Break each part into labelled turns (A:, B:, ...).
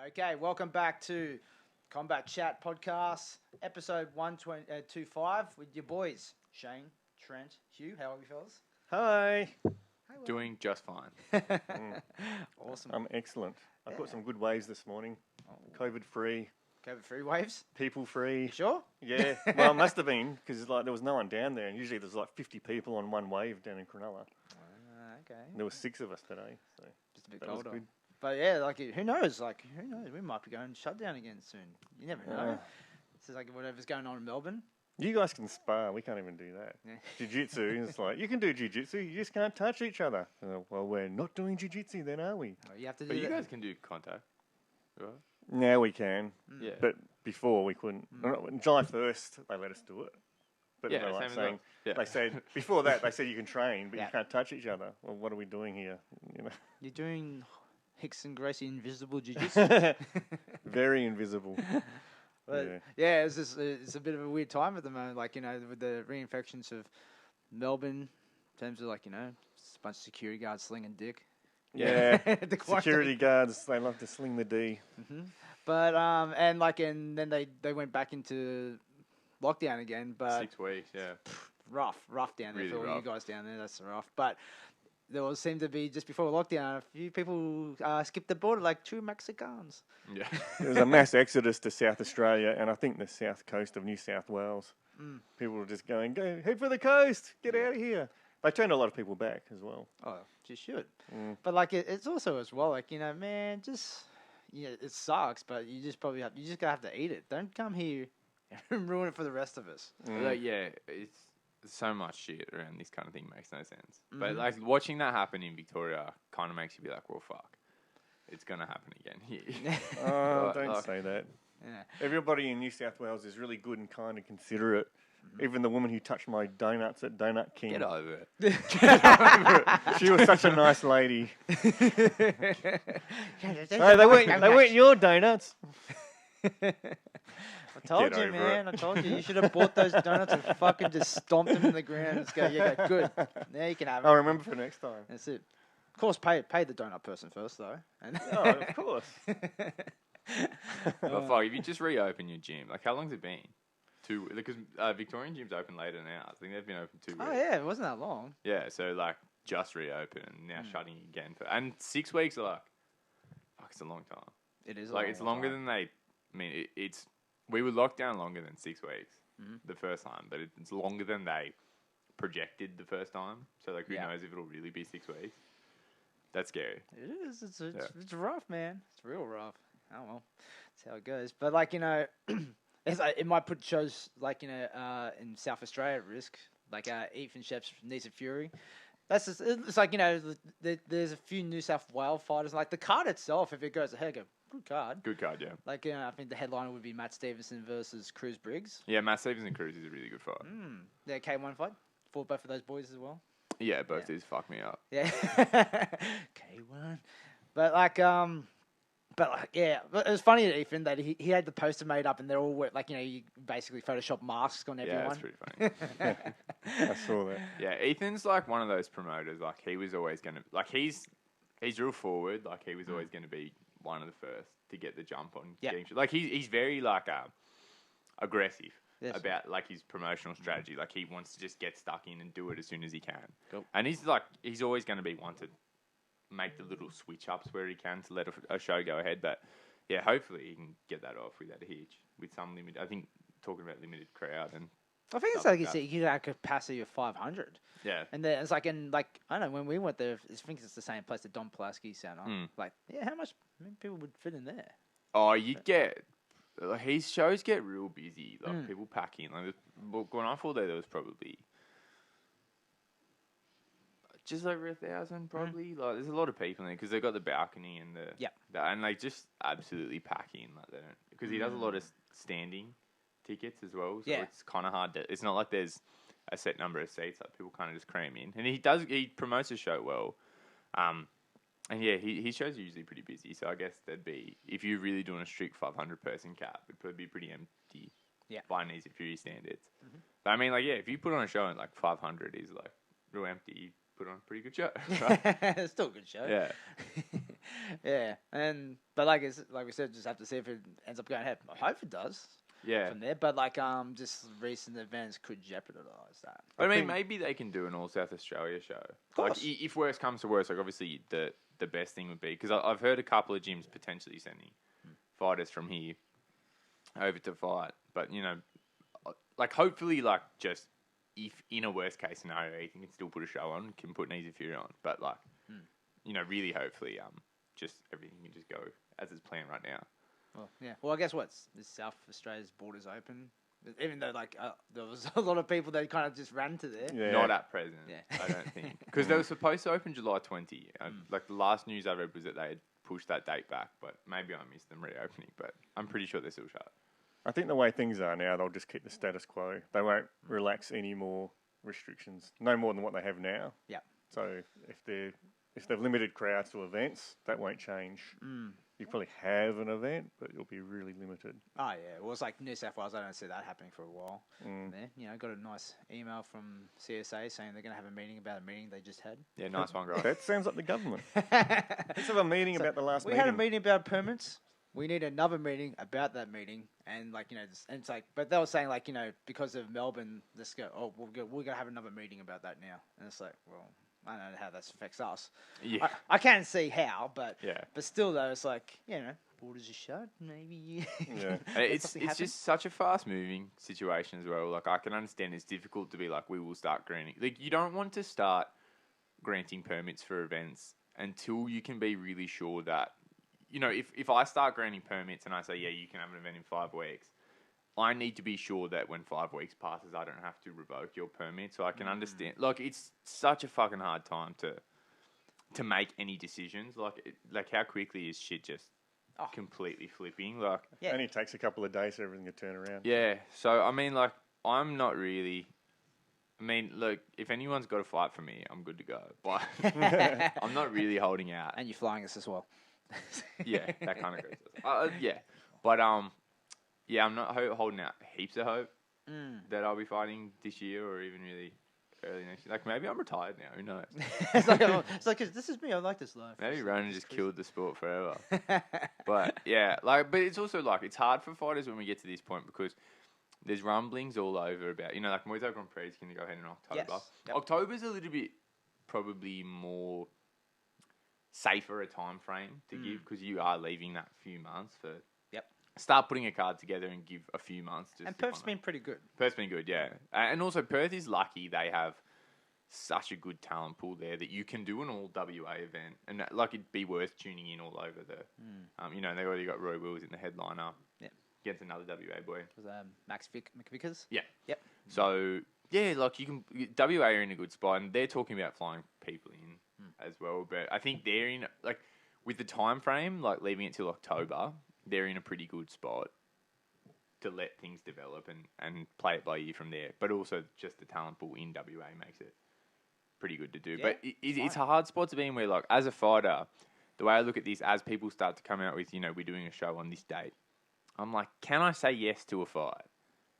A: Okay, welcome back to Combat Chat Podcast, episode 125 with your boys, Shane, Trent, Hugh. How are you, fellas?
B: Hi.
C: Doing just fine.
A: Awesome.
B: I'm excellent. I caught some good waves this morning. COVID free,
A: COVID-free waves?
B: people free.
A: You sure?
B: Yeah. Well, it must have been because there was no one down there, and usually there's 50 people on one wave down in Cronulla.
A: Okay.
B: There were 6 of us today, so
A: Just a bit
B: that was
A: colder.
B: good.
A: But yeah, who knows? Who knows? We might be going shut down again soon. You never know. This is whatever's going on in Melbourne.
B: You guys can spar. We can't even do that.
A: Yeah.
B: Jiu-jitsu, it's like, you can do jiu-jitsu, you just can't touch each other. Well, we're not doing jiu-jitsu then, are we?
A: Well, you have to do
C: But you
A: that.
C: guys can do contact, right?
B: Now we can,
C: Yeah.
B: but before we couldn't. July 1st, they let us do it. But
C: Yeah,
B: they're like
C: same as
B: saying,
C: us. Yeah.
B: they said, before that, they said you can train, but
A: Yeah.
B: you can't touch each other. Well, what are we doing here? You know,
A: You're doing Hicks and Gracie invisible jiu-jitsu.
B: very invisible.
A: But yeah, it's a bit of a weird time at the moment. With the reinfections of Melbourne, in terms of a bunch of security guards slinging dick.
B: Yeah,
A: The quarantine.
B: security guards, they love to sling the D.
A: But and then they went back into lockdown again. But
C: 6 weeks, yeah.
A: rough down there
C: Really
A: for all you
C: rough.
A: guys down there. That's rough. But there seemed to be just before lockdown, a few people skipped the border, like 2 Mexicans.
C: Yeah.
B: There was a mass exodus to South Australia and I think the south coast of New South Wales. People were just going, go, head for the coast, get out of here. They turned a lot of people back as well.
A: Oh, you should. But it's also as well, man, just it sucks, but you just gotta have to eat it. Don't come here and ruin it for the rest of us.
C: Yeah, it's so much shit around this kind of thing makes no sense. But watching that happen in Victoria kind of makes you be like, well, fuck. It's going to happen again here.
B: Oh,
C: Right,
B: don't
C: like-
B: say that.
A: Yeah.
B: Everybody in New South Wales is really good and kind and considerate. Even the woman who touched my donuts at Donut King.
C: Get over it.
B: She was such a nice lady.
A: Hey,
B: Hey, they weren't your donuts.
A: I told
B: Get
A: you,
B: over
A: man.
B: it.
A: I told you. You should have bought those donuts and fucking just stomped them in the ground. Let's go. Yeah, good. Now you can have it.
B: I'll remember for next time.
A: That's it. Of course, pay the donut person first, though. And
B: Oh, of course.
C: But fuck, if you just reopen your gym, like how long's it been? Because Victorian gyms open later now. I think they've been open 2 weeks.
A: Oh yeah, it wasn't that long.
C: Yeah, so just reopened and now shutting again. And 6 weeks are fuck, it's a long time.
A: It is.
C: It's longer than they. I mean, we were locked down longer than 6 weeks the first time, but it's longer than they projected the first time. So who knows if it'll really be 6 weeks? That's scary.
A: It is. It's rough, man. It's real rough. Oh well, that's how it goes. But it might put shows in South Australia at risk, Ethan Shep's Knees of Fury. That's just, it's there's a few New South Wales fighters. Like the card itself, if it goes ahead, good card.
C: Good card, yeah.
A: I think the headliner would be Matt Stevenson versus Cruz Briggs.
C: Yeah, Matt Stevenson Cruz is a really good fight.
A: The K1 fight. Fought both of those boys as well.
C: Yeah, both these fuck me up.
A: Yeah. K1. But it was funny at Ethan that he had the poster made up and they're all you basically Photoshop masks on everyone.
C: Yeah, that's pretty funny.
B: I saw that.
C: Yeah, Ethan's one of those promoters. He was always gonna he's real forward. He was always gonna be one of the first to get the jump on getting. He's very aggressive.
A: Yes.
C: About his promotional strategy. He wants to just get stuck in and do it as soon as he can.
A: Cool.
C: And he's always going to be one to make the little switch ups where he can to let a show go ahead. But yeah, hopefully he can get that off without a hitch with some limited. I think talking about limited crowd and
A: I think it's
C: stuff
A: you said, you had a capacity of 500.
C: yeah.
A: And then it's I don't know, when we went there, I think it's the same place, the Don Pulaski Center. How much people would fit in there?
C: Oh, you'd get. His shows get real busy. People pack in. When I fought there was probably just over 1,000, probably. There's a lot of people in there because they've got the balcony and and they just absolutely pack in. They don't, because he does a lot of standing tickets as well. So it's kind of hard to. It's not like there's a set number of seats. People kind of just cram in, and he promotes the show well. And yeah, his shows are usually pretty busy, so I guess that'd be, if you're really doing a strict 500 person cap, it'd probably be pretty empty by Knees of Fury standards. But I mean, if you put on a show and 500 is real empty, you put on a pretty good show. Right?
A: It's still a good show.
C: Yeah.
A: Yeah, but like we said, just have to see if it ends up going ahead. I hope it does.
C: Yeah.
A: From there, but like just recent events could jeopardize that.
C: But I mean, maybe they can do an all South Australia show.
A: Of course.
C: Like, if worse comes to worse, like obviously the best thing would be, because I've heard a couple of gyms potentially sending fighters from here over to fight, but like hopefully, like just if in a worst case scenario, Ethan can still put a show on, can put an Easy Fury on, but like really hopefully just everything can just go as it's planned right now.
A: Well, yeah. Well, I guess is South Australia's borders open? Even though like there was a lot of people that kind of just ran to there.
C: Yeah. Not at present. Yeah. I don't think, because they were supposed to open July 20. Like the last news I read was that they had pushed that date back, but maybe I missed them reopening. But I'm pretty sure they're still shut.
B: I think the way things are now, they'll just keep the status quo. They won't relax any more restrictions, no more than what they have now.
A: Yeah.
B: So if they've limited crowds to events, that won't change. You probably have an event, but it'll be really limited.
A: Oh yeah, well it's like New South Wales. I don't see that happening for a while. There, got a nice email from CSA saying they're going to have a meeting about a meeting they just had.
C: Yeah, nice one, guys.
B: That sounds like the government. Let's have a meeting about the last meeting.
A: We had a meeting about permits. We need another meeting about that meeting, and like and it's like, but they were saying like because of Melbourne, let's go. Oh, we're gonna have another meeting about that now, and it's like, well, I don't know how that affects us.
C: Yeah,
A: I can't see how, but
C: yeah,
A: but still though, it's like borders are shut. Maybe
C: yeah, it's just such a fast moving situation as well. Like I can understand it's difficult to be like we will start granting. Like you don't want to start granting permits for events until you can be really sure that. If I start granting permits and I say, yeah, you can have an event in 5 weeks, I need to be sure that when 5 weeks passes, I don't have to revoke your permit. So I can understand. Like, it's such a fucking hard time to make any decisions. Like how quickly is shit just completely flipping? Like,
B: it only takes a couple of days for everything to turn around.
C: Yeah. So, I mean, like, I'm not really... I mean, look, if anyone's got a fight for me, I'm good to go. But I'm not really holding out.
A: And you're flying us as well.
C: Yeah, that kind of goes. Yeah, but yeah, I'm not holding out heaps of hope that I'll be fighting this year or even really early next year. Like maybe I'm retired now. Who knows?
A: it's like this is me. I like this life.
C: Maybe Ronan just killed the sport forever. But yeah, but it's also like it's hard for fighters when we get to this point because there's rumblings all over about like Muay Thai Grand Prix is going to go ahead in October.
A: Yes. Yep.
C: October's a little bit probably more safer a time frame to give because you are leaving that few months for start putting a card together and give a few months.
A: And Perth's been pretty good.
C: Perth's been good, yeah. And also Perth is lucky they have such a good talent pool there that you can do an all WA event and like it'd be worth tuning in all over the. They already got Roy Wills in the headliner. Yeah, against another WA boy.
A: Was Max McVickers?
C: Yeah.
A: Yep.
C: So yeah, like you can WA are in a good spot and they're talking about flying people in. As well, but I think they're in like with the time frame, like leaving it till October, they're in a pretty good spot to let things develop and play it by ear from there. But also, just the talent pool in WA makes it pretty good to do. Yeah, but it's a hard spot to be in where, like, as a fighter, the way I look at this, as people start to come out with, we're doing a show on this date, I'm like, can I say yes to a fight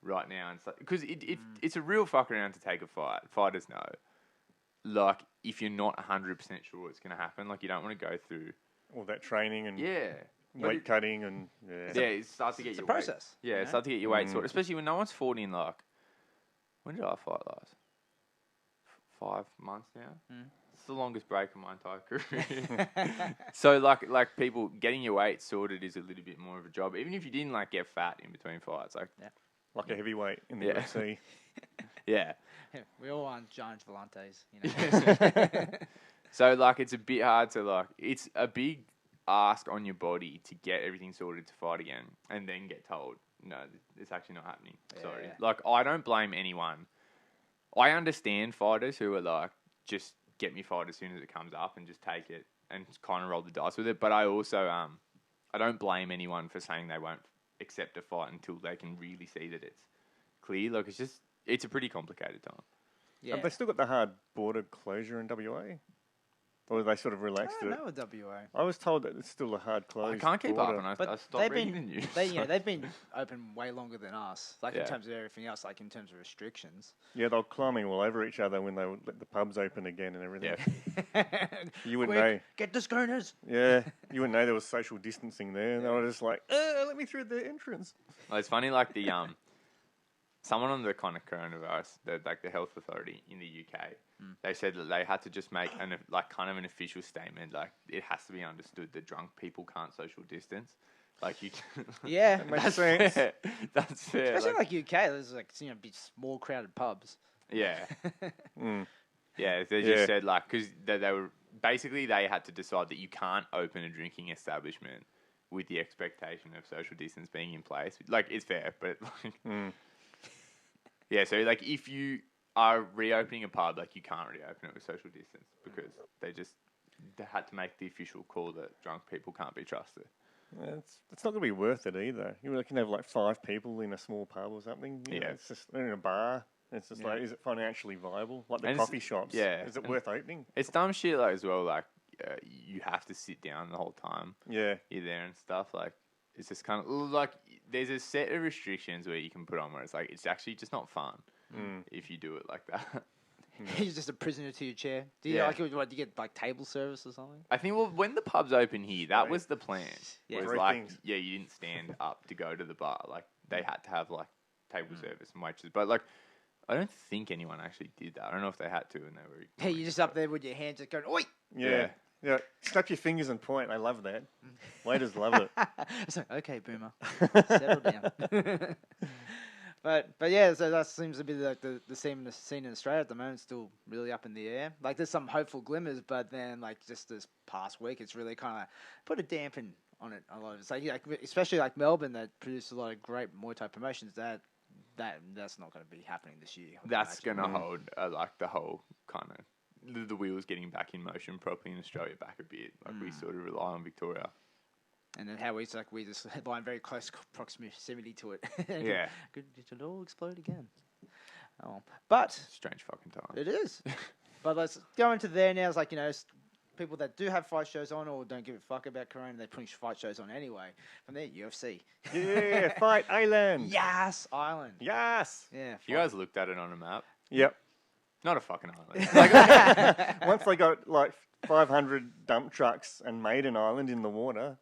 C: right now? And because it's a real fuck around to take a fight. Fighters know. Like, if you're not 100% sure it's going to happen, like, you don't want to go through...
B: all that training and
C: weight
B: cutting and...
C: it starts to get your
A: process.
C: Weight. Yeah, it starts to get your weight sorted, especially when no one's fought in, like... When did I fight last? 5 months now? It's the longest break of my entire career. So, like people, getting your weight sorted is a little bit more of a job, even if you didn't, like, get fat in between fights.
B: Like a heavyweight in the UFC.
C: Yeah.
A: We all want Giant Volantes,
C: So, like, it's a bit hard to, like... It's a big ask on your body to get everything sorted to fight again and then get told, no, it's actually not happening. Sorry. Like, I don't blame anyone. I understand fighters who are, like, just get me fight as soon as it comes up and just take it and kind of roll the dice with it. But I also... I don't blame anyone for saying they won't accept a fight until they can really see that it's clear. Like, it's a pretty complicated time.
B: Yeah. Have they still got the hard border closure in WA? Or they sort of relaxed
A: I
B: it?
A: don't know WA.
B: I was told that it's still a hard close.
C: I can't keep up,
B: border.
C: and I
A: But
C: stopped reading the news.
A: They've been open way longer than us. Like in
C: Yeah.
A: terms of everything else, like in terms of restrictions.
B: Yeah, they were climbing all over each other when they would let the pubs open again and everything.
C: Yeah.
B: You wouldn't
A: Quick,
B: know.
A: get the schooners.
B: Yeah, you wouldn't know there was social distancing there. They were just like, let me through the entrance.
C: Well, it's funny, like the someone on the kind of coronavirus, the health authority in the UK, they said that they had to just make an official statement, like it has to be understood that drunk people can't social distance. Like you,
A: Yeah,
B: Makes sense.
C: fair. That's fair.
A: especially like UK. There's like big small crowded pubs.
C: Yeah,
B: Mm.
C: yeah. They just said like because they were basically they had to decide that you can't open a drinking establishment with the expectation of social distance being in place. Like it's fair, but like, yeah. So like if you are reopening a pub, like you can't reopen it with social distance because they had to make the official call that drunk people can't be trusted.
B: It's not going to be worth it either. You can have like 5 people in a small pub or something. You know, it's just in a bar. It's just like, is it financially viable? Like the
C: And
B: coffee shops.
C: yeah.
B: Is it worth opening?
C: It's dumb shit like as well. Like you have to sit down the whole time
B: Yeah.
C: you're there and stuff. Like it's just kind of like there's a set of restrictions where you can put on where it's like it's actually just not fun if you do it like that.
A: You're just a prisoner to your chair. Do you do you get like table service or something?
C: I think when the pubs open here, that was the plan.
A: Yeah.
C: Was
B: Three
C: like
B: things.
C: you didn't stand up to go to the bar. Like they had to have like table service and waitresses. But like I don't think anyone actually did that. I don't know if they had to and they were.
A: Hey, you're just up there with your hands just going, oi!
B: Yeah. Yeah. Snap your fingers and point. I love that. Waiters love it.
A: It's like, okay, boomer, settle down. But yeah, so that seems to be like the scene in Australia at the moment. Still really up in the air. Like there's some hopeful glimmers, but then like just this past week, it's really kind of put a dampen on it. A lot of it's like especially like Melbourne that produced a lot of great Muay Thai promotions. That's not going to be happening this year.
C: That's going to hold like the whole kind of the wheels getting back in motion properly in Australia back a bit. Like we sort of rely on Victoria.
A: And then how we just lie in very close proximity to it.
C: Yeah.
A: It'll all explode again. Oh, but
C: Strange fucking time.
A: it is. But let's go into there now. It's like people that do have fight shows on or don't give a fuck about Corona, they push fight shows on anyway. From there, UFC.
B: Yeah. Fight Island.
A: Yes, Island.
B: Yes.
A: Yeah.
C: You guys looked at it on a map.
B: Yep.
C: Not a fucking island.
B: Once they got like 500 dump trucks and made an island in the water,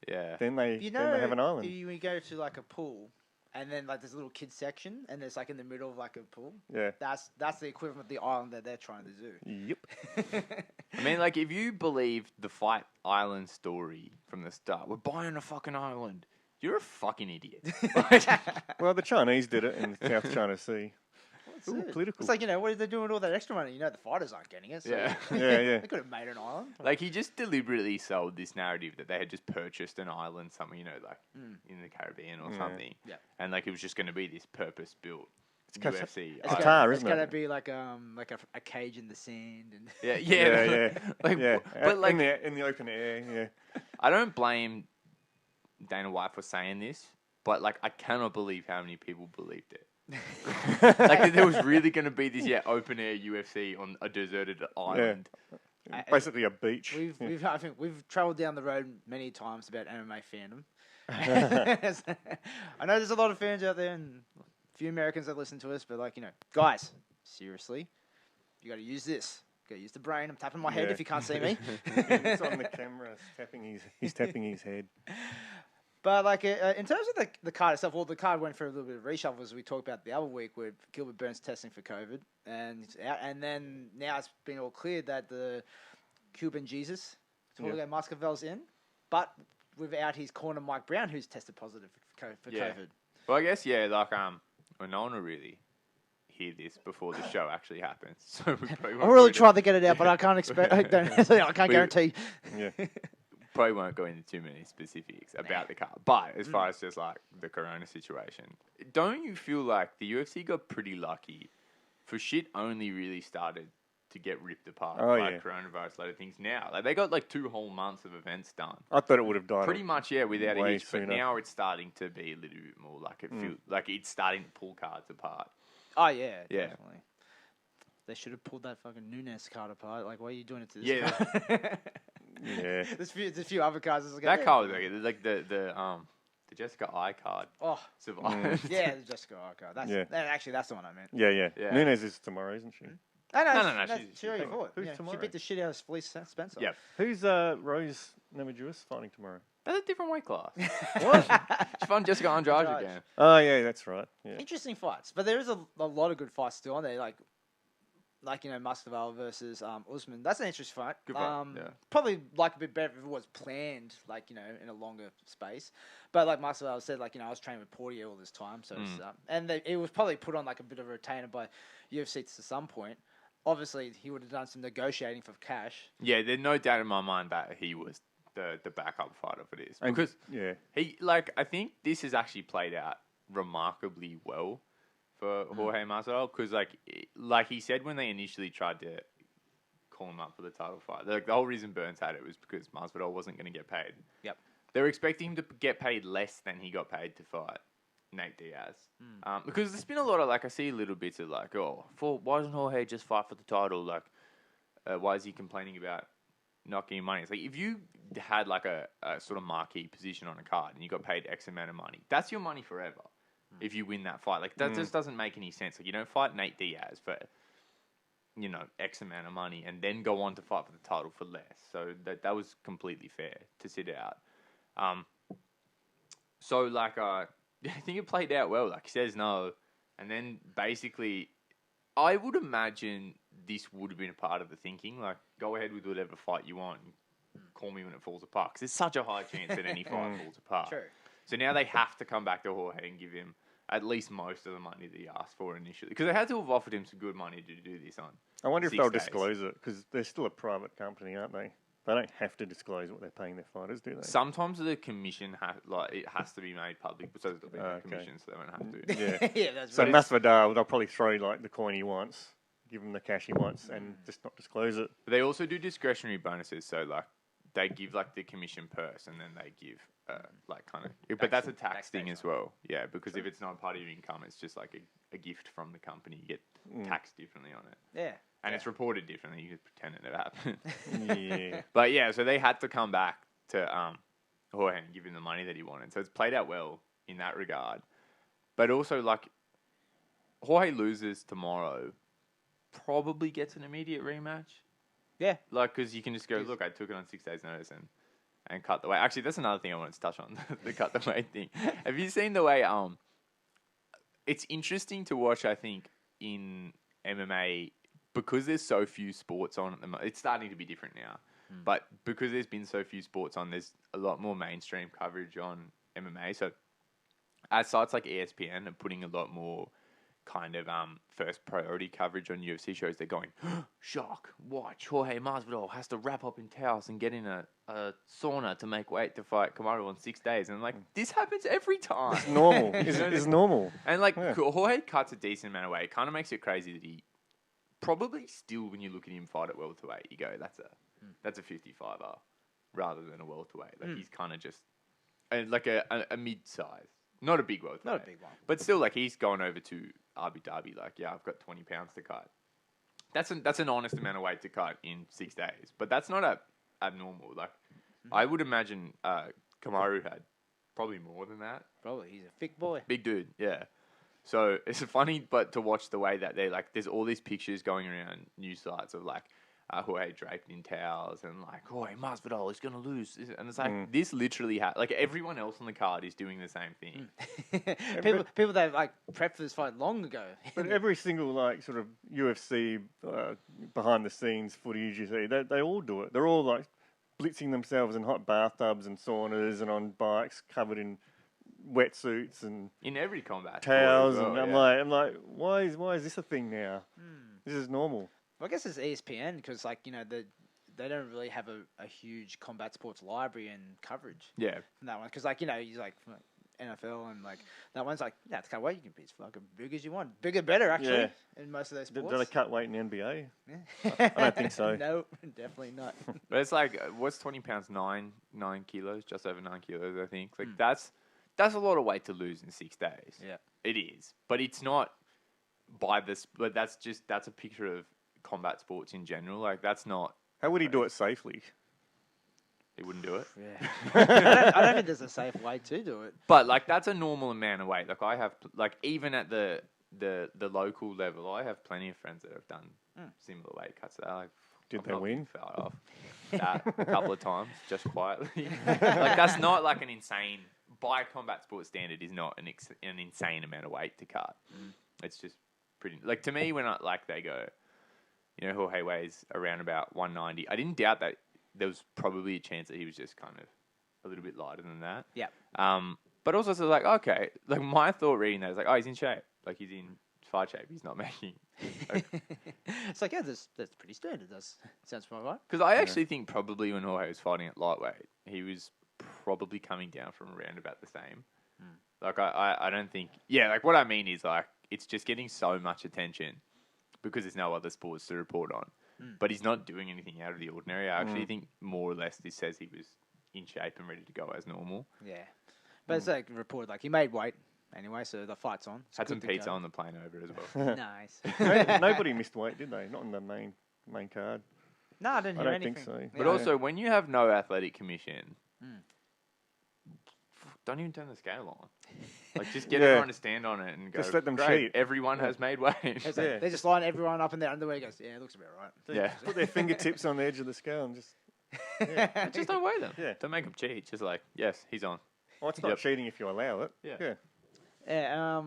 C: Yeah.
B: then they have an island.
A: You go to like a pool, and then like there's a little kid section, and it's like in the middle of like a pool.
B: Yeah.
A: That's the equivalent of the island that they're trying to do.
B: Yep.
C: I mean, like, if you believe the Fight Island story from the start, we're buying a fucking island. You're a fucking idiot.
B: Well, the Chinese did it in the South China Sea. Ooh, political.
A: It's like, what are they doing with all that extra money? The fighters aren't getting it. So
C: Yeah.
B: Yeah.
A: They could have made an island.
C: Like, he just deliberately sold this narrative that they had just purchased an island somewhere, in the Caribbean or something.
A: Yeah.
C: And, like, it was just going to be this purpose-built UFC.
A: It's
B: Qatar,
A: it's
B: isn't
A: gonna
B: it?
A: be like a cage in the sand and
C: Yeah. Like,
B: Yeah.
C: But, like,
B: in the open air, yeah.
C: I don't blame Dana White for saying this, but, like, I cannot believe how many people believed it. Like there was really going to be this open air UFC on a deserted island.
B: Yeah. Basically a beach.
A: I think we've travelled down the road many times about MMA fandom. I know there's a lot of fans out there and a few Americans that listen to us, but guys, seriously, you got to use this. You got to use the brain. I'm tapping my head if you can't see me.
B: It's on the camera. He's tapping his head.
A: But in terms of the card itself, the card went for a little bit of reshuffle as we talked about the other week with Gilbert Burns testing for COVID, and it's out. And then now it's been all cleared that the Cuban Jesus, Jorge Masvidal's in, but without his corner Mike Brown, who's tested positive for COVID.
C: Well, I guess well, no one will really hear this before the show actually happens. So we probably
A: I really tried to get it out, but I can't expect. I can't guarantee.
B: Yeah.
C: Probably won't go into too many specifics about the card. But as far as just like the Corona situation, don't you feel like the UFC got pretty lucky for shit only really started to get ripped apart by coronavirus later things now? Like they got like 2 whole months of events done.
B: I thought it would have died.
C: Pretty much, without a hitch.
B: sooner.
C: But now it's starting to be a little bit more like it feels like it's starting to pull cards apart.
A: Oh yeah, definitely. They should have pulled that fucking Nunes card apart. Like, why are you doing it to this guy?
B: Yeah.
A: There's a few other cards.
C: That card was like the Jessica I card.
A: Oh,
C: survived.
A: Yeah, the Jessica I card. Actually, that's the one I meant.
B: Yeah. Nunes is tomorrow, isn't she?
A: No. She already fought.
B: Who's tomorrow?
A: She beat the shit out of Felice Spencer.
C: Yeah.
B: Who's Rose Namajunas fighting tomorrow?
C: That's a different weight class.
B: What?
C: She fought Jessica Andrade again.
B: Oh yeah, that's right. Yeah.
A: Interesting fights, but there is a lot of good fights still on there. Like Masvidal versus Usman. That's an interesting fight.
C: Good fight.
A: Probably a bit better if it was planned, in a longer space. But like Masvidal said, I was training with Portier all this time, so it was probably put on a bit of a retainer by UFC to some point. Obviously, he would have done some negotiating for cash.
C: Yeah, there's no doubt in my mind that he was the backup fighter for this. Because he I think this has actually played out remarkably well for Jorge Masvidal, because like he said when they initially tried to call him up for the title fight, the whole reason Burns had it was because Masvidal wasn't going to get paid.
A: Yep.
C: They were expecting him to get paid less than he got paid to fight Nate Diaz. Because there's been a lot of I see little bits of why doesn't Jorge just fight for the title? Why is he complaining about not getting money? It's if you had a sort of marquee position on a card and you got paid X amount of money, that's your money forever. If you win that fight, that just doesn't make any sense. You don't fight Nate Diaz for X amount of money and then go on to fight for the title for less. So that was completely fair to sit out. I think it played out well. He says no, and then basically, I would imagine this would have been a part of the thinking. Go ahead with whatever fight you want. Call me when it falls apart. Because there's such a high chance that any fight falls apart.
A: True.
C: So now they have to come back to Jorge and give him at least most of the money that he asked for initially. Because they had to have offered him some good money to do this on.
B: I wonder if they'll disclose it, because they're still a private company, aren't they? They don't have to disclose what they're paying their fighters, do they?
C: Sometimes the commission it has to be made public, so there'll be no commission, so they won't have
B: to.
A: Yeah, that's
B: so
A: right.
B: Masvidal, they'll probably throw the coin he wants, give him the cash he wants, and just not disclose it.
C: But they also do discretionary bonuses, so they give the commission purse, and then they give but that's a tax thing as well. Yeah, because if it's not part of your income, it's just a gift from the company. You get taxed differently on it.
A: Yeah.
C: And it's reported differently. You could pretend it never happened.
B: Yeah.
C: But yeah, so they had to come back to Jorge and give him the money that he wanted. So it's played out well in that regard. But also, Jorge loses tomorrow, probably gets an immediate rematch.
A: Yeah.
C: Because you can just go, look, I took it on 6 days' notice and cut the weight. Actually, that's another thing I wanted to touch on, the cut the weight thing. Have you seen the way... it's interesting to watch, I think, in MMA... Because there's so few sports on at the moment, it's starting to be different now. But because there's been so few sports on, there's a lot more mainstream coverage on MMA. So as sites like ESPN are putting a lot more kind of first priority coverage on UFC shows. They're going, shock, watch, Jorge Masvidal has to wrap up in towels and get in a sauna to make weight to fight Kamaru on 6 days. And this happens every time.
B: It's normal. It's normal.
C: And Jorge cuts a decent amount of weight. It kind of makes it crazy that he... Probably still, when you look at him fight at welterweight, you go, that's a 55er rather than a welterweight. He's kind of just a mid-size, not a big welterweight,
A: not a big one,
C: but still he's gone over to Abu Dhabi. I've got 20 pounds to cut. That's an honest amount of weight to cut in 6 days, but that's not abnormal. I would imagine Kamaru had probably more than that.
A: Probably, he's a thick boy,
C: big dude, yeah. So it's funny, but to watch the way that they're there's all these pictures going around news sites of Jorge draped in towels and Jorge Masvidal is gonna lose, and it's this literally everyone else on the card is doing the same thing.
A: people that prepped for this fight long ago.
B: But every single sort of UFC behind the scenes footage you see, they all do it. They're all blitzing themselves in hot bathtubs and saunas and on bikes covered in wetsuits and
C: in every combat
B: towels, and I'm like, why is this a thing now? This is normal.
A: Well, I guess it's ESPN because they don't really have a huge combat sports library and coverage.
C: Yeah,
A: from that one because he's NFL and that one's it's cut weight. You can be as fucking big as you want, bigger better actually in most of those sports.
B: Do they cut weight in NBA?
A: Yeah.
B: I don't think so.
A: No, definitely not.
C: But it's what's 20 pounds? 9 kilos, just over 9 kilos, I think. That's a lot of weight to lose in 6 days.
A: Yeah.
C: It is. But it's not by this, but that's a picture of combat sports in general. Like, that's not...
B: How would he do it safely?
C: He wouldn't do it.
A: Yeah. I don't think there's a safe way to do it.
C: But, like, that's a normal amount of weight. Like, I have... Like, even at the local level, I have plenty of friends that have done similar weight cuts. Like,
B: Did they win?
C: Fell off that a couple of times, just quietly. Like, that's not like an insane... By combat sports standard, is not an insane amount of weight to cut. It's just pretty... Like, to me, when they go... You know, Jorge weighs around about 190. I didn't doubt that there was probably a chance that he was just kind of a little bit lighter than that.
A: Yeah.
C: But also, so like, okay, like my thought reading that is like, oh, he's in shape. Like, he's in fight shape. He's not making...
A: It's like, yeah, that's pretty standard. That sounds about right.
C: Because I actually think probably when Jorge was fighting at lightweight, he was probably coming down from around about the same. Like, I don't think... Yeah, like, what I mean is, like, it's just getting so much attention because there's no other sports to report on. But he's not doing anything out of the ordinary. I actually think more or less this says he was in shape and ready to go as normal.
A: Yeah. But it's like reported, like, he made weight anyway, so the fight's on.
C: Had some pizza on the plane over as well.
A: Nice.
B: Nobody missed weight, did they? Not in the main card.
A: No, I didn't hear anything.
B: Think so.
C: But also, when you have no athletic commission, don't even turn the scale on. Like, just get everyone to stand on it and go,
B: just let them
C: great,
B: cheat.
C: Everyone has made weight.
A: They just line everyone up in their underwear and goes, yeah, it looks about right.
B: Put their fingertips on the edge of the scale and just... Yeah.
C: Just don't weigh them.
B: Yeah.
C: Don't make them cheat. Just like, yes, he's on.
B: Well, it's not cheating if you allow it.
C: Yeah.
A: Yeah,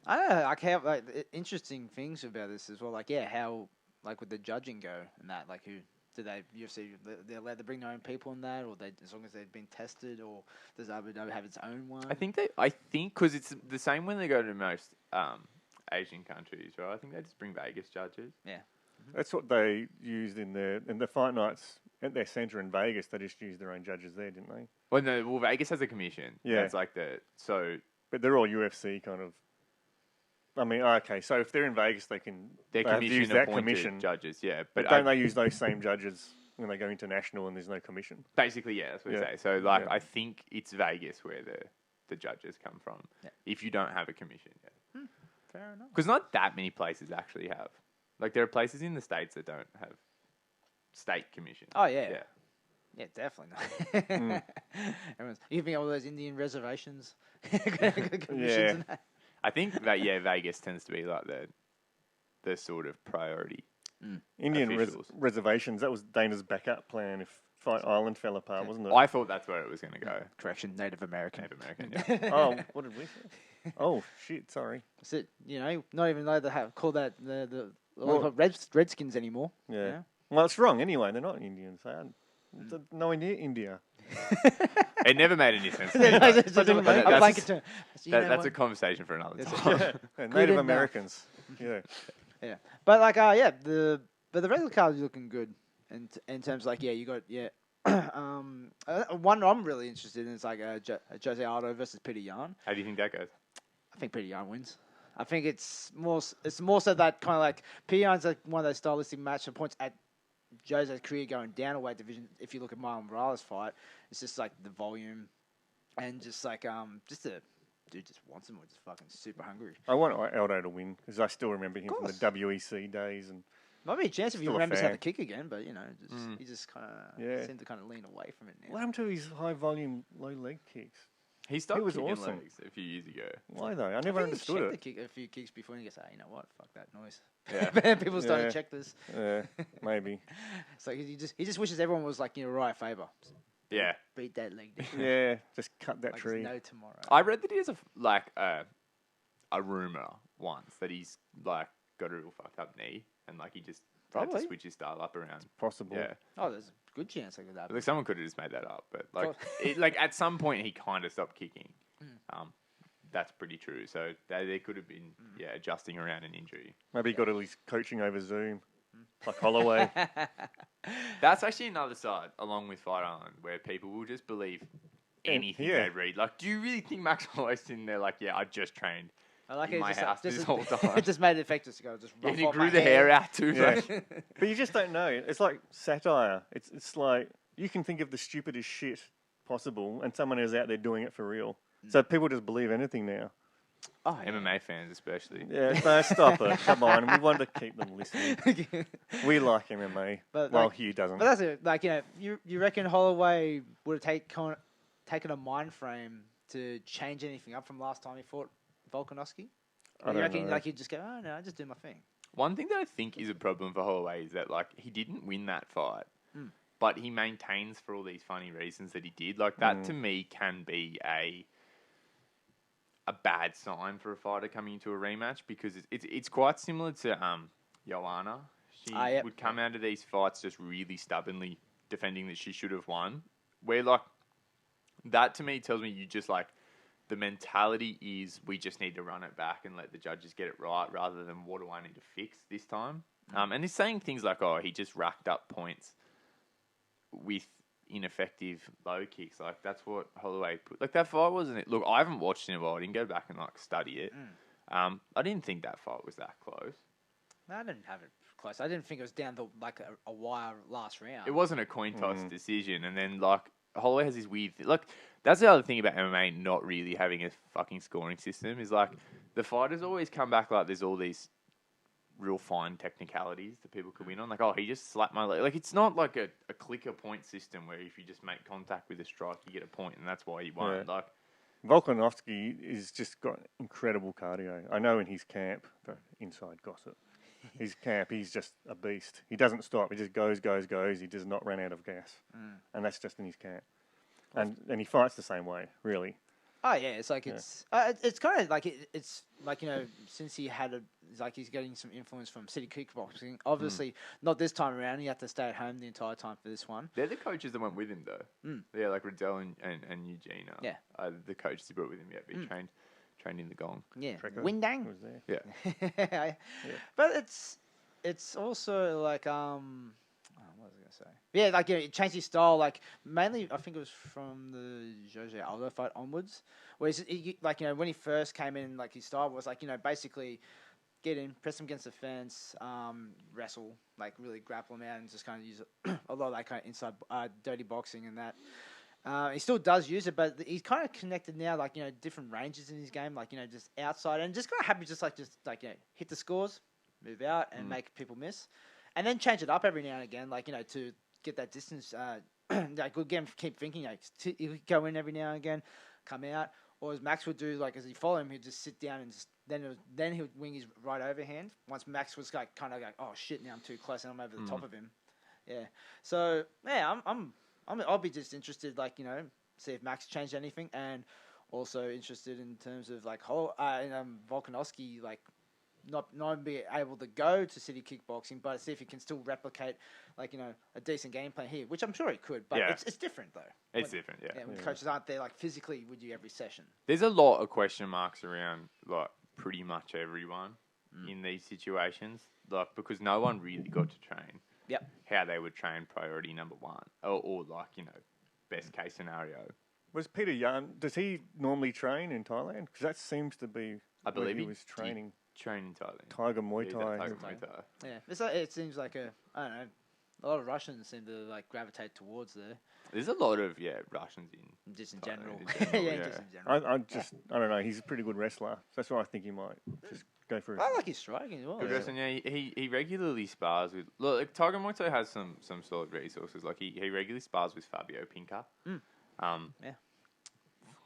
A: I don't know, like, how, like, interesting things about this as well. Like, yeah, how, like, would the judging go and that? Like, UFC, they're allowed to bring their own people in that, or as long as they've been tested, or does Abu Dhabi have its own one?
C: I think because it's the same when they go to most Asian countries, right? I think they just bring Vegas judges.
A: Yeah.
B: That's what they used in the fight nights at their centre in Vegas. They just used their own judges there, didn't they?
C: Well, no. Well, Vegas has a commission.
B: Yeah.
C: It's like
B: But they're all UFC kind of. I mean, okay. So if they're in Vegas, they have to use that commission
C: judges. Yeah,
B: but don't they use those same judges when they go international and there's no commission?
C: Basically, yeah. That's what I say. So, like, I think it's Vegas where the judges come from.
A: Yeah.
C: If you don't have a commission yet.
A: Fair enough.
C: Because not that many places actually have. Like, there are places in the States that don't have state commission.
A: Oh, yeah.
C: Yeah.
A: Yeah, definitely not. You think all those Indian reservations? Commissions and that?
C: I think that, Vegas tends to be like the sort of priority.
B: Indian reservations, that was Dana's backup plan if Fight Island fell apart, wasn't it?
C: I thought that's where it was going to go.
A: Correction, Native American.
C: Yeah.
B: Oh, what did we say? Oh, shit, sorry.
A: That's it. You know, not even allowed to call that the Redskins anymore.
B: Yeah.
A: You know?
B: Well, it's wrong anyway. They're not Indians. They aren't. Nowhere near India.
C: It never made any sense. That's a conversation for another time.
B: Native Americans.
A: Yeah. But like, the regular card is looking good, in terms of, like, you got one I'm really interested in is like Jose Aldo versus Peter Yan.
C: How do you think that goes?
A: I think Peter Yan wins. I think it's more so that kind of like Peter Yan's like one of those stylistic matchup points at Jose's career going down a weight division. If you look at Marlon Morales' fight, it's just like the volume and just like dude just wants him or just fucking super hungry.
B: I want Aldo to win because I still remember him from the WEC days and.
A: Might be a chance if he remembers how to kick again, but he just kind of seemed to kind of lean away from it now.
B: What happened to his high volume, low leg kicks?
C: He stopped kicking legs a few years ago.
B: Why though? I never understood it.
A: A few kicks before and he goes, you know what? Fuck that noise.
C: Yeah.
A: People starting to check this.
B: Yeah, maybe.
A: It's like he just wishes everyone was like right favour.
C: Yeah.
A: Beat that leg down.
B: Yeah, just cut that
A: like
B: tree.
A: No tomorrow.
C: I read that he has a rumour once that he's like got a real fucked up knee and like he just had to switch his style up around.
B: It's possible.
C: Yeah.
A: Oh, there's a good chance I could that.
C: Like someone could have just made that up, but like at some point he kind of stopped kicking. That's pretty true. So they could have been adjusting around an injury.
B: Maybe he got all his coaching over Zoom, like Holloway.
C: That's actually another side, along with Fight Island, where people will just believe anything they read. Like, do you really think Max Holloway's sitting there like, I just trained
A: I like
C: in my house this whole time?
A: It just made it effective to go. Just
C: and he grew the hair out too.
B: Yeah. But you just don't know. It's like satire. It's like you can think of the stupidest shit possible, and someone is out there doing it for real. So people just believe anything now.
C: Oh, MMA fans especially.
B: Yeah, no, stop it. Come on, we want to keep them listening. We like MMA, but Hugh doesn't.
A: But that's it. Like, you reckon Holloway would have taken a mind frame to change anything up from last time he fought Volkanovski?
B: I don't know.
A: Like, he'd just go, oh no, I just do my thing.
C: One thing that I think is a problem for Holloway is that like he didn't win that fight, but he maintains for all these funny reasons that he did. Like that to me can be a bad sign for a fighter coming into a rematch because it's quite similar to Joanna. She would come out of these fights just really stubbornly defending that she should have won. Where like that to me tells me you just like the mentality is we just need to run it back and let the judges get it right rather than what do I need to fix this time. And he's saying things like, oh, he just racked up points with ineffective low kicks. Like, that's what Holloway put. Like, that fight wasn't it. Look, I haven't watched it in a while. I didn't go back and, like, study it. I didn't think that fight was that close.
A: No, I didn't have it close. I didn't think it was down a wire last round.
C: It wasn't a coin toss decision. And then, like, Holloway has this weird thing. Like, that's the other thing about MMA not really having a fucking scoring system is, like, the fighters always come back like there's all these real fine technicalities that people could win on. Like, oh, he just slapped my leg. Like, it's not like a clicker point system where if you just make contact with a strike, you get a point, and that's why you won. Yeah. Like,
B: Volkanovski is just got incredible cardio. I know in his camp, the inside gossip, his camp, he's just a beast. He doesn't stop. He just goes. He does not run out of gas. And that's just in his camp. And he fights the same way, really.
A: Oh yeah, it's like it's kind of like it's like since he had he's getting some influence from City Kickboxing. Obviously, not this time around. He had to stay at home the entire time for this one.
C: They're the coaches that went with him though. Yeah, like Riddell and Eugene.
A: Yeah,
C: the coaches he brought with him. Yeah, but he trained in the Gong.
A: Yeah, Windang
B: was there.
C: Yeah.
A: But it's also like what was I gonna say? Yeah, like it changed his style. Like mainly, I think it was from the Jose Aldo fight onwards, where when he first came in, like his style was like basically get in, press him against the fence, wrestle, like really grapple him out, and just kind of use a lot of that kind of inside dirty boxing and that. He still does use it, but he's kind of connected now, like different ranges in his game, like just outside and just kind of happy, just hit the scores, move out, and make people miss. And then change it up every now and again, like, to get that distance. Like, again, keep thinking, he'll go in every now and again, come out. Or as Max would do, like, as he followed him, he'd just sit down and then he would wing his right overhand. Once Max was like, kind of like, oh, shit, now I'm too close and I'm over the top of him. Yeah. So, yeah, I'll be just interested, like, see if Max changed anything. And also interested in terms of, like, Volkanovski, like, not be able to go to City Kickboxing, but see if he can still replicate, like, a decent game plan here, which I'm sure he could, but it's different, though.
C: It's different, yeah.
A: When coaches aren't there, like, physically with you every session.
C: There's a lot of question marks around, like, pretty much everyone in these situations, like, because no one really got to train how they would train priority number one, or like, best case scenario.
B: Was Peter Yan, does he normally train in Thailand? Because that seems to be
C: I believe
B: he was training.
C: Train in Thailand.
B: Tiger Muay Thai.
C: Tiger Muay Thai.
A: Yeah, it seems like I don't know. A lot of Russians seem to like gravitate towards there.
C: There's a lot of Russians in
A: just in general.
C: Just in general.
B: I don't know. He's a pretty good wrestler. That's why I think he might just go for.
A: I like his striking as well.
C: Good wrestling. Yeah, he regularly spars with. Look, like, Tiger Muay Thai has some solid resources. Like he regularly spars with Fabio Pinca.
A: Yeah.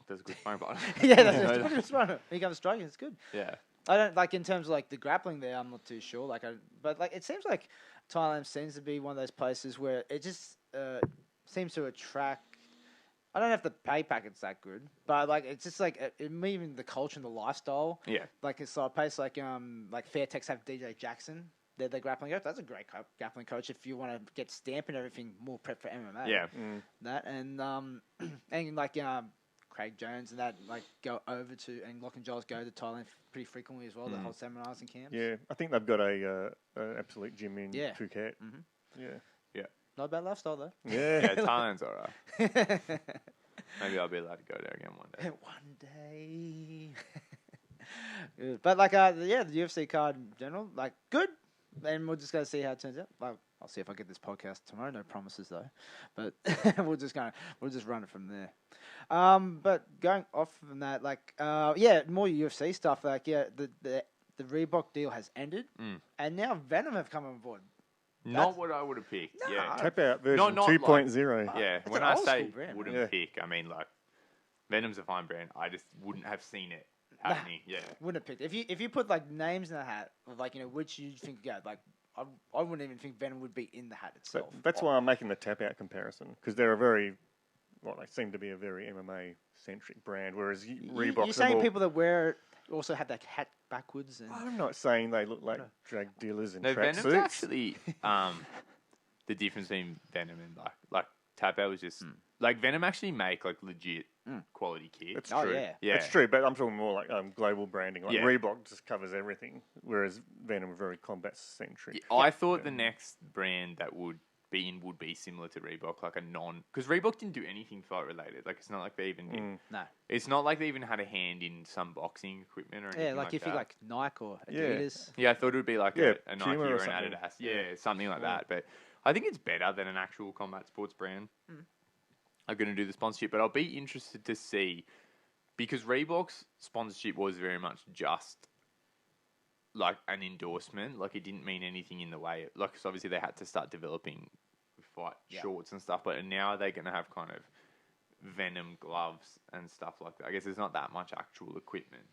C: That's a good sparring partner.
A: Yeah, that's a good sparring. He comes striking. It's good.
C: Yeah.
A: I don't like in terms of like the grappling there. I'm not too sure. But like it seems like Thailand seems to be one of those places where it just seems to attract. I don't know if the pay packet's that good, but like it's just like even the culture and the lifestyle.
C: Yeah.
A: Like it's a place like Fairtex have DJ Jackson. They're the grappling coach. That's a great grappling coach if you want to get stamp and everything more prep for MMA.
C: Yeah.
A: That and like Craig Jones and that like go over to and Locke and Giles go to Thailand pretty frequently as well. The whole seminars and camps.
B: Yeah, I think they've got a absolute gym in Phuket.
C: Yeah.
A: Not a bad lifestyle though.
C: Yeah, Thailand's alright. Maybe I'll be allowed to go there again one day.
A: One day. But like the UFC card in general, like good. And we're just gonna see how it turns out. Like I'll see if I get this podcast tomorrow. No promises though, but we'll just run it from there. But going off from that, like, more UFC stuff. Like, the Reebok deal has ended, and now Venum have come on board.
C: Not what I would have picked.
A: No.
C: Yeah,
B: Tap out version 2.0.
C: Yeah,
A: It's
C: when
A: an
C: I
A: old
C: say
A: school brand,
C: wouldn't pick, I mean like Venom's a fine brand. I just wouldn't have seen it happening. Yeah,
A: wouldn't have picked if you put like names in the hat of like which you think like I wouldn't even think Venom would be in the hat itself.
B: That's why I'm making the tap out comparison because they're they seem to be a very MMA centric brand, whereas Reebok.
A: You're saying people that wear it also have that hat backwards. And
B: I'm not saying they look like drug dealers in
C: Venom's
B: tracksuits.
C: actually the difference between Venom and like tap out was just like Venom actually make like legit quality kit.
B: That's true.
A: Yeah.
B: That's true, but I'm talking more like global branding. Like
C: Yeah.
B: Reebok just covers everything, whereas Venom are very combat centric.
C: I thought the next brand that would be similar to Reebok, like a because Reebok didn't do anything fight related. Like it's not like they even
A: No.
C: It's not like they even had a hand in some boxing equipment or anything.
A: Yeah, like if
C: that.
A: you like Nike or Adidas.
C: Yeah, I thought it would be like a Nike
B: Puma
C: or
B: or
C: an
B: something.
C: Adidas. Yeah, something like that. But I think it's better than an actual combat sports brand. Are going to do the sponsorship, but I'll be interested to see because Reebok's sponsorship was very much just like an endorsement. Like it didn't mean anything in the way. Like 'cause obviously they had to start developing fight shorts and stuff, but now they're going to have kind of Venom gloves and stuff like that. I guess there's not that much actual equipment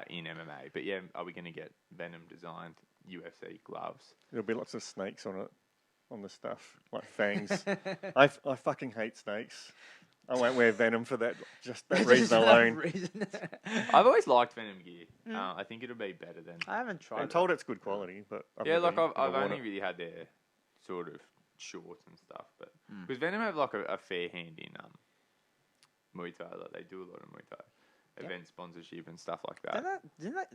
C: in MMA, but yeah, are we going to get Venom designed UFC gloves?
B: There'll be lots of snakes on it, on the stuff, like fangs. I fucking hate snakes. I won't wear Venom for that, just that reason alone.
C: I've always liked Venom gear. I think it'll be better than.
A: I haven't tried.
B: I'm told it's good quality, but
C: I've only really had their sort of shorts and stuff, but because Venom have like a fair hand in Muay Thai, like they do a lot of Muay Thai event sponsorship and stuff like that.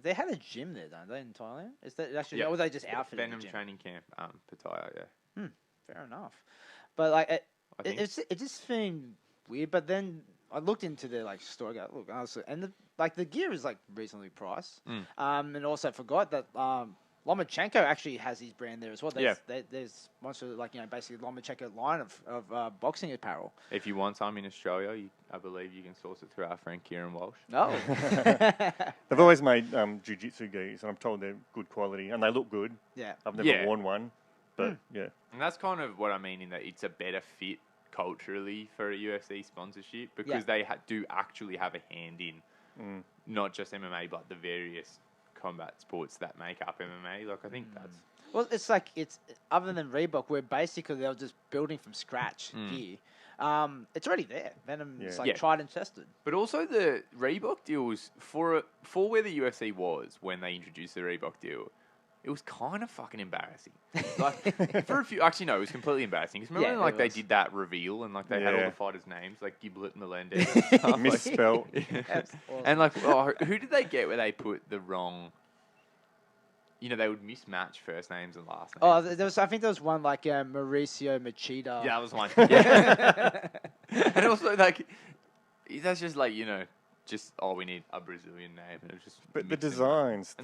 A: They had a gym there, don't they, in Thailand? Is that actually, or were they just outfitted
C: Venom
A: the gym?
C: training camp, Pattaya, yeah.
A: Fair enough, but like it just seemed weird. But then I looked into their like store. I go, look, honestly, and the gear is like reasonably priced. And also forgot that Lomachenko actually has his brand there as well. There's much of basically Lomachenko line of boxing apparel.
C: If you want some in Australia, I believe you can source it through our friend Kieran Walsh.
A: Oh.
B: They've always made jiu-jitsu gis, and I'm told they're good quality, and they look good.
A: Yeah.
B: I've never worn one, but yeah.
C: And that's kind of what I mean in that it's a better fit culturally for a UFC sponsorship because they do actually have a hand in not just MMA, but the various combat sports that make up MMA. Like I think that's...
A: Well, it's other than Reebok, where basically they're just building from scratch gear. It's already there. Venom is tried and tested.
C: But also the Reebok deal was for where the UFC was when they introduced the Reebok deal. It was kind of fucking embarrassing. Like for a few, actually no, it was completely embarrassing. Because remember when they did that reveal and like they had all the fighters' names like Giblet and Melendez,
B: misspelled.
A: Awesome.
C: And like who did they get where they put the wrong? They would mismatch first names and last names.
A: I think there was one like Mauricio Machida.
C: Yeah, that was one. Yeah. And also like that's just like we need a Brazilian name. And it was just
B: but the designs,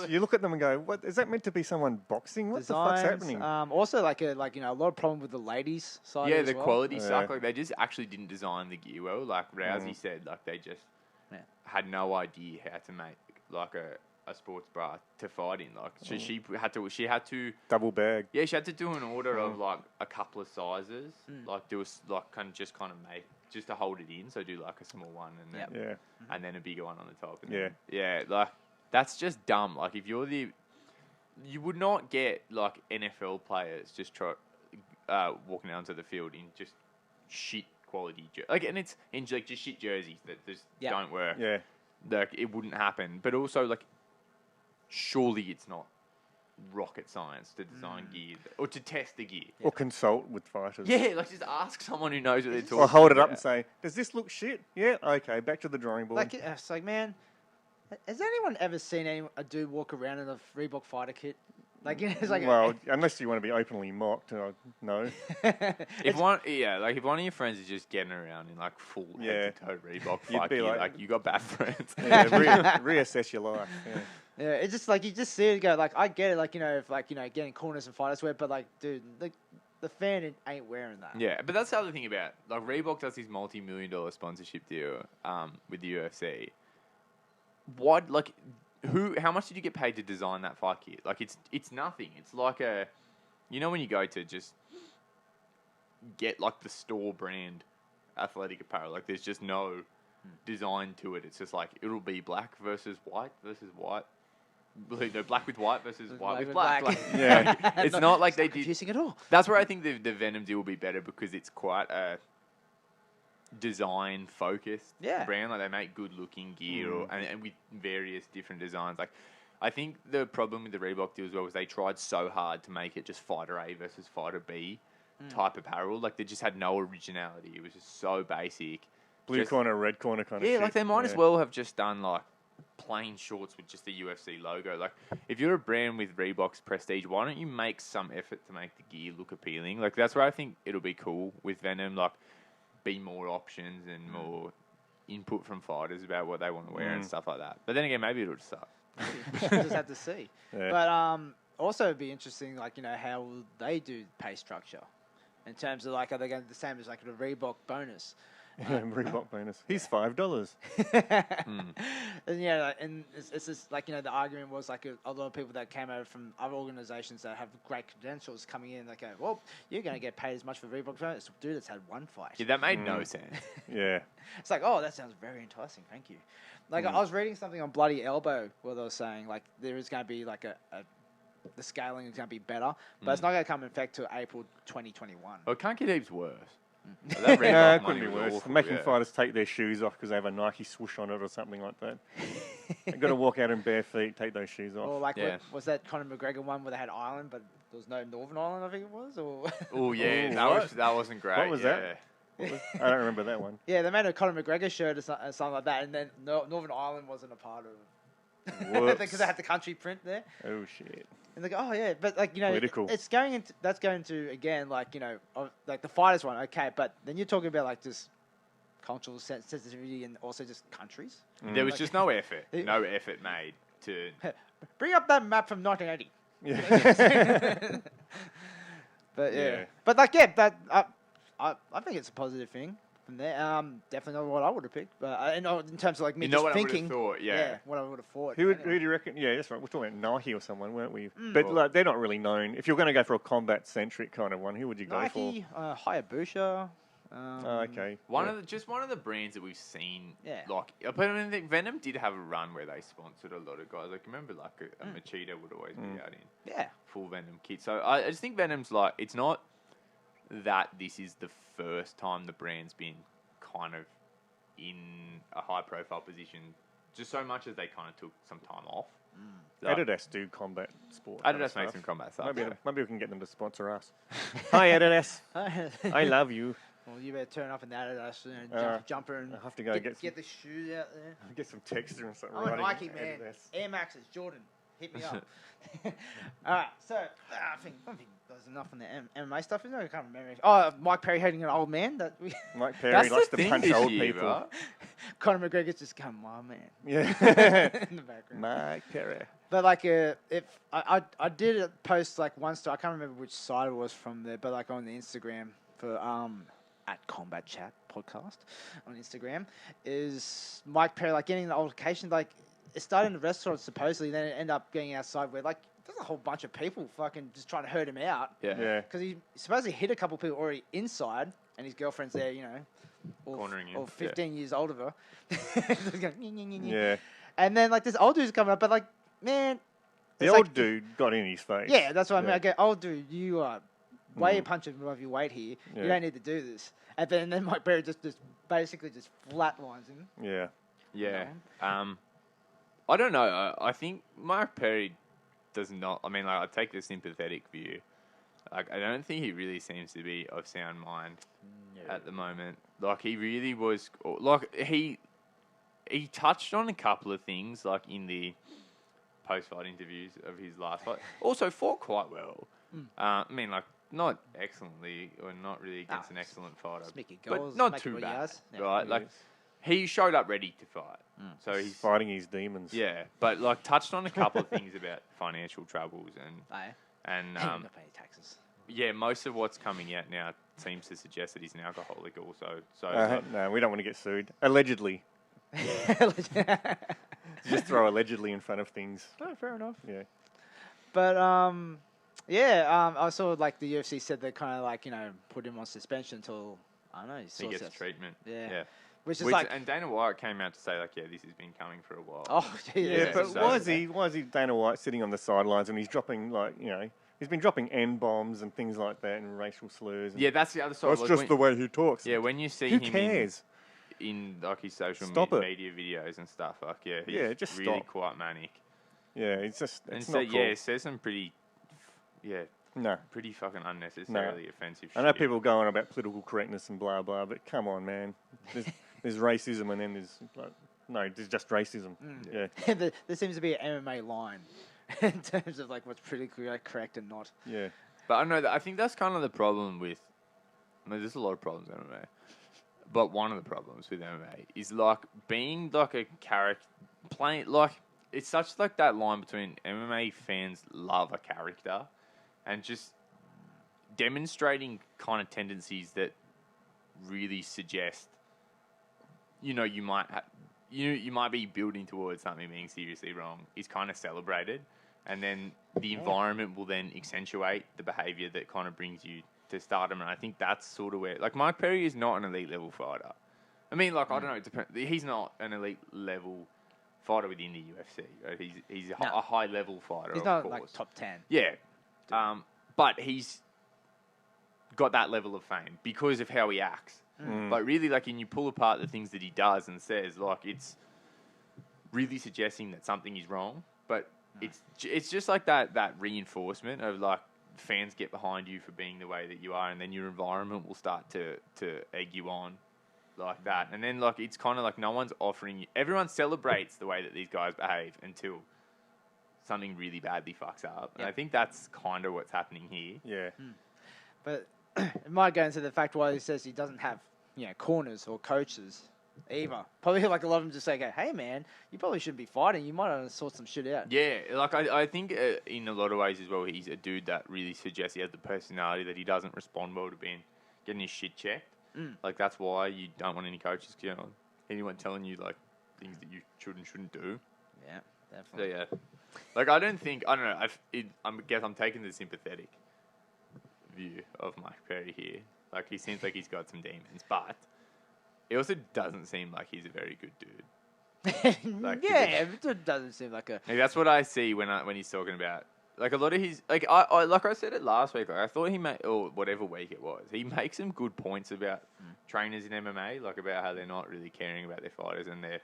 B: you look at them and go, "What is that meant to be? Someone boxing? What the fuck's happening?"
A: Also, a lot of problem with the ladies' side.
C: Yeah,
A: as
C: the
A: well.
C: quality sucked. Like they just actually didn't design the gear well. Like Rousey said, like they just had no idea how to make like a sports bra to fight in. Like she had to
B: double bag.
C: Yeah, she had to do an order of like a couple of sizes. Like do kind of make just to hold it in. So do like a small one and then and then a bigger one on the top. And like that's just dumb. Like if you're you would not get like NFL players just walking out onto the field in just shit quality and it's in like just shit jerseys that just don't work.
B: Yeah,
C: like it wouldn't happen. But also like surely it's not rocket science to design gear or to test the gear
B: or consult with fighters.
C: Yeah, like just ask someone who knows what they're talking.
B: Or hold it up and say, "Does this look shit?" Yeah, okay, back to the drawing board.
A: It's like, man, has anyone ever seen a dude walk around in a Reebok fighter kit? Like, it's like
B: unless you want to be openly mocked, no.
C: If one of your friends is just getting around in like full head to toe Reebok fight gear, like you got bad friends.
B: Yeah, reassess your life. Yeah.
A: Yeah, it's just like you just see it go. Like I get it. Like if getting corners and fighters wear, but like, dude, the fan ain't wearing that.
C: Yeah, but that's the other thing about like Reebok does his multi-million-dollar sponsorship deal with the UFC. What like how much did you get paid to design that fight kit? Like it's nothing. It's like when you go to just get like the store brand athletic apparel, like there's just no design to it. It's just like it'll be black versus white versus white. No, black with white versus white with black.
B: Yeah,
C: it's not like they did.
A: Confusing at all.
C: That's where I think the Venom deal will be better because it's quite a design focused brand. Like they make good looking gear and with various different designs. Like I think the problem with the Reebok deal as well was they tried so hard to make it just fighter A versus fighter B type apparel. Like they just had no originality. It was just so basic.
B: Blue corner, red corner kind of shit.
C: Yeah, like they might as well have just done like plain shorts with just the UFC logo. Like if you're a brand with Reebok's prestige, why don't you make some effort to make the gear look appealing? Like that's where I think it'll be cool with Venom. Like be more options and more input from fighters about what they want to wear and stuff like that. But then again, maybe it'll just suck.
A: Just have to see. Yeah. But also it'd be interesting, like how will they do pay structure in terms of like are they going to do the same as like a Reebok bonus?
B: Reebok bonus. He's $5.
A: And it's just like the argument was like a lot of people that came over from other organizations that have great credentials coming in. They go, well, you're going to get paid as much for Reebok bonus. Dude, that's had one fight.
C: Yeah, that made no sense.
B: Yeah,
A: it's like, oh, that sounds very enticing. Thank you. Like I was reading something on Bloody Elbow where they were saying like there is going to be like the scaling is going to be better, but it's not going to come in effect till April 2021.
C: Well, it can't get heaps worse.
B: That it couldn't be worse. Awful, making fighters take their shoes off because they have a Nike swoosh on it or something like that. They've got to walk out in bare feet, take those shoes off.
A: Or like, was that Conor McGregor one where they had Ireland, but there was no Northern Ireland, I think it was? Or
C: oh, yeah, that wasn't great.
B: What was that? I don't remember that one.
A: Yeah, they made a Conor McGregor shirt or something like that, and then Northern Ireland wasn't a part of it. Because they had the country print there.
B: Oh, shit.
A: And they go, oh yeah, but like
B: political.
A: It's going into again like like the fighters one, okay, but then you're talking about like just cultural sensitivity and also just countries.
C: There was just no effort made to
A: bring up that map from 1980. Yeah. But like I think it's a positive thing from there. Definitely not what I would have picked, but in terms of like me just thinking,
C: what
A: what I would have thought.
B: Who do you reckon? Yeah, that's right. We're talking about Nike or someone, weren't we? But like, they're not really known. If you're going to go for a combat-centric kind of one, who would you go for?
A: Nike, Hayabusa.
B: Okay.
C: One of the brands that we've seen. Yeah. Like, but I mean, Venom did have a run where they sponsored a lot of guys. Like, remember, like a Machida would always be out in full Venom kit. So I just think Venom's like it's not that this is the first time the brand's been kind of in a high-profile position, just so much as they kind of took some time off. So
B: Adidas do combat sport.
C: Adidas makes some combat stuff.
B: Maybe we can get them to sponsor us. Hi, Adidas. I love you.
A: Well, you better turn up in that Adidas jumper and
B: I have to go
A: get the shoes out there.
B: Get some texture and something.
A: I'm a Nike man. Air Maxes, Jordan. Hit me up. All right, so I think there's enough on the MMA stuff, isn't there? I can't remember. Oh, Mike Perry hating an old man.
B: Mike Perry likes to punch old people. Right?
A: Conor McGregor's just come, my man.
B: Yeah.
A: In the background.
B: Mike Perry.
A: But like, if I did post like one story, I can't remember which side it was from there, but like on the Instagram for at Combat Chat Podcast on Instagram is Mike Perry like getting the altercation like. It started in the restaurant supposedly, then it ended up getting outside where like there's a whole bunch of people fucking just trying to hurt him out.
B: Yeah.
A: Because he supposedly hit a couple people already inside, and his girlfriend's there,
C: cornering him,
A: or 15 years older than her.
B: Yeah.
A: And then like this old dude's coming up, but like man,
B: the old dude got in his face.
A: Yeah, that's what I mean. I go, old dude, you are way punching above your weight here. Yeah. You don't need to do this. And then Mike Perry just basically just flatlines him.
B: Yeah.
C: Yeah. I don't know. I think Mark Perry does not. I mean, like, I take the sympathetic view. Like, I don't think he really seems to be of sound mind at the moment. Like, he really was. Like, he touched on a couple of things, like in the post-fight interviews of his last fight. Also, fought quite well. I mean, like, not excellently or not really against an excellent fighter,
A: goals,
C: but not too bad, right? Like. he showed up ready to fight. So
B: he's fighting his demons.
C: Yeah, but like touched on a couple of things about financial troubles and
A: not paying taxes.
C: Yeah, most of what's coming out now seems to suggest that he's an alcoholic also. So
B: no, we don't want to get sued. Allegedly. Just throw allegedly in front of things.
A: Oh, fair enough.
B: Yeah.
A: But I saw like the UFC said they kind of like put him on suspension until I don't know
C: he gets treatment.
A: Yeah. Which is like,
C: and Dana White came out to say like, yeah, this has been coming for a while.
A: Oh,
B: yeah. But why is he Dana White sitting on the sidelines and he's dropping he's been dropping N-bombs and things like that and racial slurs. And
C: that's the other side.
B: That's just the way he talks.
C: Yeah, when you see
B: who
C: him
B: cares?
C: In like his social media videos and stuff, like he's
B: just
C: really
B: stop.
C: quite manic.
B: Yeah, it's just
C: not cool. It says some pretty fucking unnecessarily offensive shit.
B: I know people go on about political correctness and blah blah, but come on, man. There's racism and then there's just racism. Yeah.
A: There seems to be an MMA line in terms of like what's politically correct and not.
B: Yeah.
C: But I don't know. I think that's kind of the problem with. There's a lot of problems with MMA. But one of the problems with MMA is like being like a character, playing like it's such like that line between MMA fans love a character, and just demonstrating kind of tendencies that really suggest, you might you might be building towards something being seriously wrong is kind of celebrated, and then the environment will then accentuate the behavior that kind of brings you to stardom, and I think that's sort of where, like, Mike Perry is not an elite level fighter. I mean, like, I don't know, he's not an elite level fighter within the UFC. Right? He's a high level fighter.
A: He's not like top 10.
C: Yeah, but he's got that level of fame because of how he acts. But really, like, when you pull apart the things that he does and says, like, it's really suggesting that something is wrong. But it's just like that reinforcement of like, fans get behind you for being the way that you are, and then your environment will start to egg you on like that. And then like it's kind of like no one's offering you. Everyone celebrates the way that these guys behave until something really badly fucks up. And I think that's kind of what's happening here.
B: Yeah.
A: But it might go into the fact why he says he doesn't have corners or coaches either. Probably like a lot of them just say, hey man, you probably shouldn't be fighting. You might want to sort some shit out.
C: Yeah, like I think in a lot of ways as well, he's a dude that really suggests he has the personality that he doesn't respond well to getting his shit checked. Like that's why you don't want any coaches, anyone telling you like things that you should and shouldn't do.
A: Yeah, definitely.
C: So yeah, like I don't know. I guess I'm taking the sympathetic view of Mike Perry here. Like he seems like he's got some demons, but it also doesn't seem like he's a very good dude.
A: Like, it doesn't seem like a.
C: Like, that's what I see when he's talking about like a lot of his like I said it last week. Like I thought he made or whatever week it was. He makes some good points about trainers in MMA, like about how they're not really caring about their fighters and they're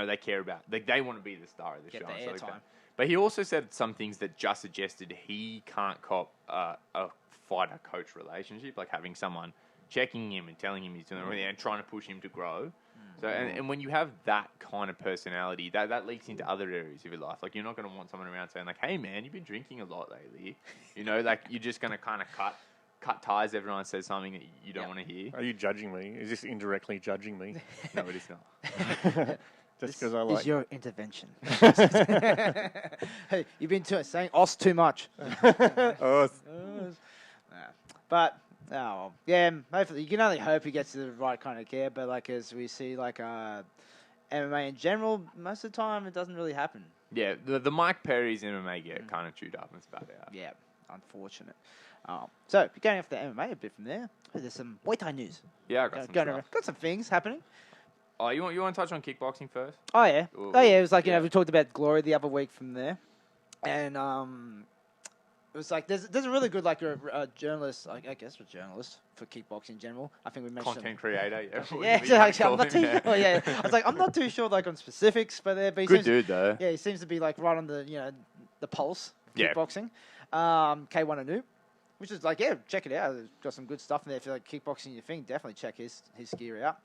C: they care about they want to be the star of the show.
A: The airtime. Like
C: but he also said some things that just suggested he can't cop a fighter-coach relationship, like having someone checking him and telling him he's doing everything and trying to push him to grow. So and when you have that kind of personality, that leaks into other areas of your life. Like you're not going to want someone around saying like, "Hey man, you've been drinking a lot lately." Like you're just going to kind of cut ties. Everyone says something that you don't want to hear.
B: Are you judging me? Is this indirectly judging me?
C: No, it is not.
B: Just because I like...
A: is your intervention. Hey, you've been saying "os" too much. But hopefully you can only hope he gets the right kind of care. But like as we see, like MMA in general, most of the time it doesn't really happen.
C: Yeah, the Mike Perry's MMA get kind of chewed up and spat out.
A: Yeah, unfortunate. So going off the MMA a bit from there, there's some Muay Thai news.
C: Yeah, I got some stuff.
A: Got some things happening.
C: Oh, you want to touch on kickboxing first?
A: Oh yeah, it was like we talked about Glory the other week from there, and it was like there's a really good like a journalist, I guess a journalist for kickboxing in general. I think we mentioned
C: content creator.
A: I'm not too sure. Yeah, I was like I'm not too sure like on specifics, but he
C: good dude though.
A: Yeah, he seems to be like right on the the pulse of kickboxing. K1 Anu, which is like check it out. There's got some good stuff in there. If you like kickboxing your thing, definitely check his gear out.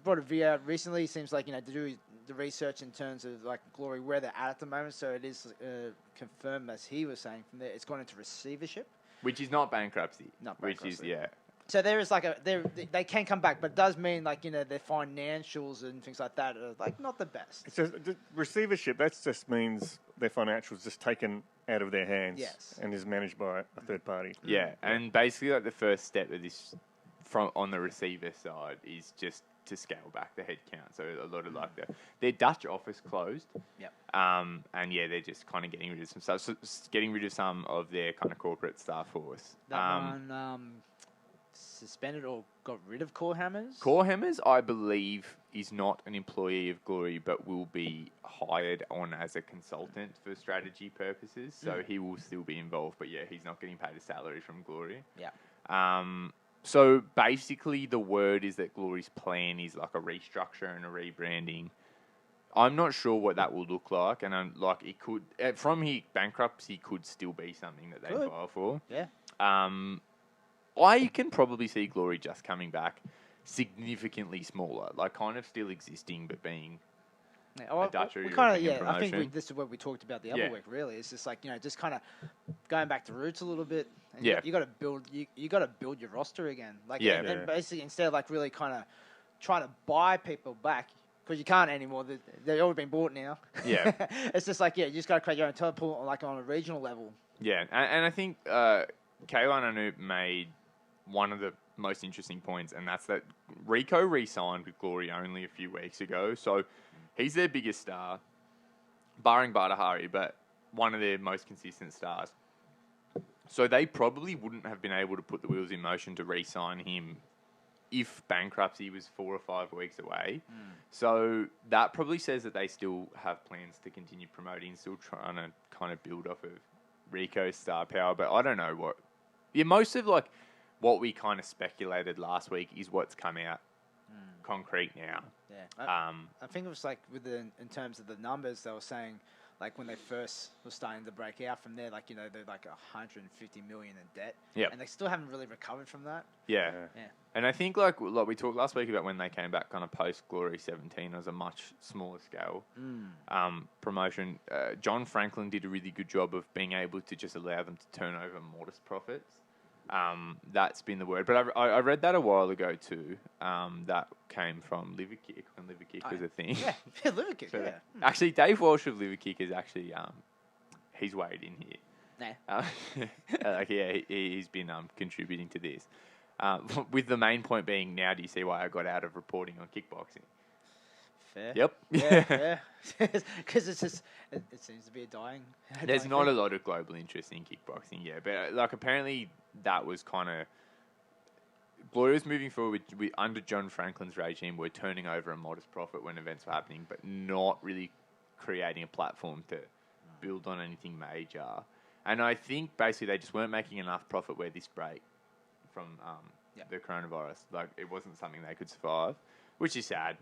A: Brought a video out recently. Seems like to do the research in terms of like Glory where they're at the moment. So it is confirmed, as he was saying from there, it's gone into receivership,
C: which is not bankruptcy.
A: Not bankruptcy.
C: Which is
A: So there is like they can come back, but it does mean like their financials and things like that are like not the best.
B: It's just receivership. That just means their financials just taken out of their hands, and is managed by a third party.
C: Yeah, and basically like the first step of this on the receiver side is just to scale back the head count. So a lot of like their Dutch office closed.
A: Yep.
C: And yeah, they're just kind of getting rid of some stuff. So getting rid of some of their kind of corporate staff force.
A: That one suspended or got rid of Core Hammers?
C: Core Hammers, I believe, is not an employee of Glory, but will be hired on as a consultant for strategy purposes. So he will still be involved, but yeah, he's not getting paid a salary from Glory.
A: Yeah.
C: So basically, the word is that Glory's plan is like a restructure and a rebranding. I'm not sure what that will look like, and it could from here bankruptcy could still be something that they file for.
A: Yeah.
C: I can probably see Glory just coming back significantly smaller, like kind of still existing but being a Dutch or European promotion.
A: I think this is what we talked about the other week. Really, it's just like just kind of going back to roots a little bit. And you got to build. You got to build your roster again. Like and basically instead of like really kind of trying to buy people back. Because you can't anymore. They've all been bought now.
C: Yeah.
A: It's just like, you just got to create your own talent pool like on a regional level.
C: Yeah, and I think Kaylan Anu made one of the most interesting points, and that's that Rico re-signed with Glory only a few weeks ago. So he's their biggest star, barring Badahari, but one of their most consistent stars. So they probably wouldn't have been able to put the wheels in motion to re-sign him if bankruptcy was 4 or 5 weeks away. So that probably says that they still have plans to continue promoting, still trying to kind of build off of Rico's star power. But I don't know what... Yeah, most of like what we kind of speculated last week is what's come out concrete now.
A: Yeah. I think it was like in terms of the numbers, they were saying like when they first were starting to break out from there, like, they're like 150 million in debt.
C: Yep.
A: And they still haven't really recovered from that.
C: Yeah. And I think like we talked last week about when they came back kind of post Glory 17 as a much smaller scale promotion. John Franklin did a really good job of being able to just allow them to turn over modest profits. That's been the word. But I read that a while ago too. That came from Liverkick when Liverkick was a thing.
A: Yeah, Liverkick,
C: so actually, Dave Walsh of Liverkick is actually, he's weighed in here.
A: Nah.
C: He's been contributing to this. With the main point being, now do you see why I got out of reporting on kickboxing?
A: Fair.
C: Yep.
A: Yeah, because it seems to be a dying.
C: There's not a lot of global interest in kickboxing, but like apparently that was kind of Glory was moving forward with under John Franklin's regime. We're turning over a modest profit when events were happening, but not really creating a platform to build on anything major. And I think basically they just weren't making enough profit where this break from the coronavirus, like it wasn't something they could survive, which is sad.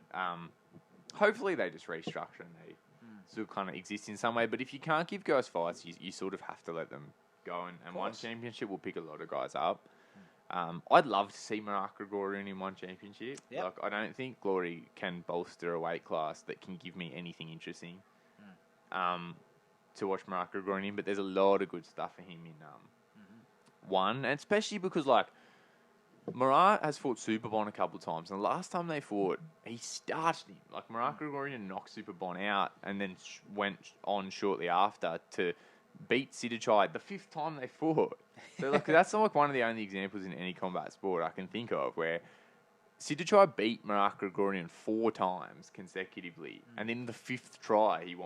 C: Hopefully they just restructure and they still kind of exist in some way. But if you can't give guys fights, you sort of have to let them go. And one championship will pick a lot of guys up. I'd love to see Marat Grigorian in one championship.
A: Yep.
C: Like I don't think Glory can bolster a weight class that can give me anything interesting to watch Marat Grigorian in. But there's a lot of good stuff for him in one, and especially because like Marat has fought Superbon a couple of times, and the last time they fought, he starched him. Like Marat Grigorian knocked Superbon out, and then went on shortly after to beat Sidichai the 5th time they fought. So like that's like one of the only examples in any combat sport I can think of where Sidichai beat Marat Grigorian 4 times consecutively, and in the 5th try he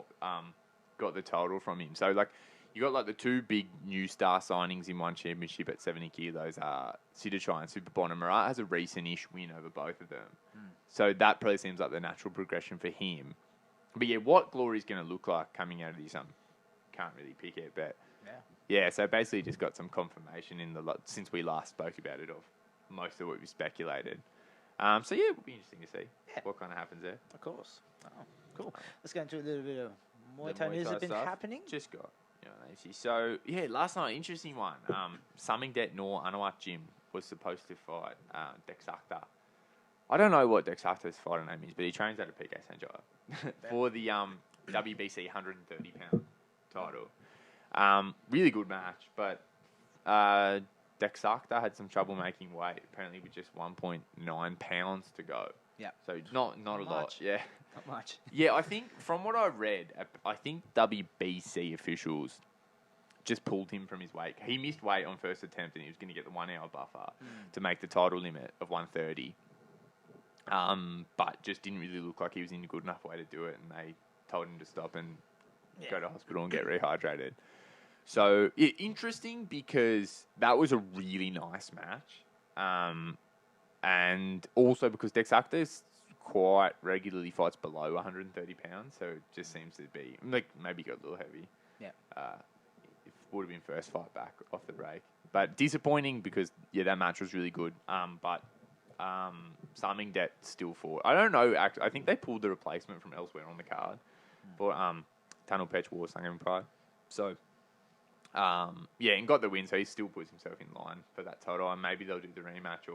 C: got the title from him. So like you got like the 2 big new star signings in one championship at 70 kilos are Sidichai and Superbon, and Marat has a recent-ish win over both of them. So that probably seems like the natural progression for him. But yeah, what Glory's going to look like coming out of this, can't really pick it, but yeah. So basically, just got some confirmation in since we last spoke about it of most of what we speculated. So yeah, it'll be interesting to see what kind of happens there.
A: Of course. Oh, cool. Let's go into a little bit of Muay Thai news that's been happening.
C: Just got. So yeah, last night interesting one. Samingdet Nor Anuat Jim was supposed to fight Dexakta. I don't know what Dexakta's fighter name is, but he trains out of PK Sanjaya for the WBC 130 pound title. Really good match, but Dexacta had some trouble making weight, apparently with just 1.9 pounds to go.
A: Yeah.
C: So not a lot. Yeah.
A: Not much.
C: Yeah, I think from what I read, I think WBC officials just pulled him from his weight. He missed weight on first attempt and he was going to get the 1 hour buffer to make the title limit of 130. But just didn't really look like he was in a good enough way to do it, and they told him to stop and go to hospital and get rehydrated. So interesting because that was a really nice match, and also because Dexacta quite regularly fights below 130 pounds, so it just seems to be like maybe got a little heavy.
A: Yeah,
C: it would have been first fight back off the break, but disappointing because that match was really good. But Saming Det still fought. I don't know. I think they pulled the replacement from elsewhere on the card for Tanul Pech War Sangam Pride. So. And got the win, so he still puts himself in line for that title, and maybe they'll do the rematch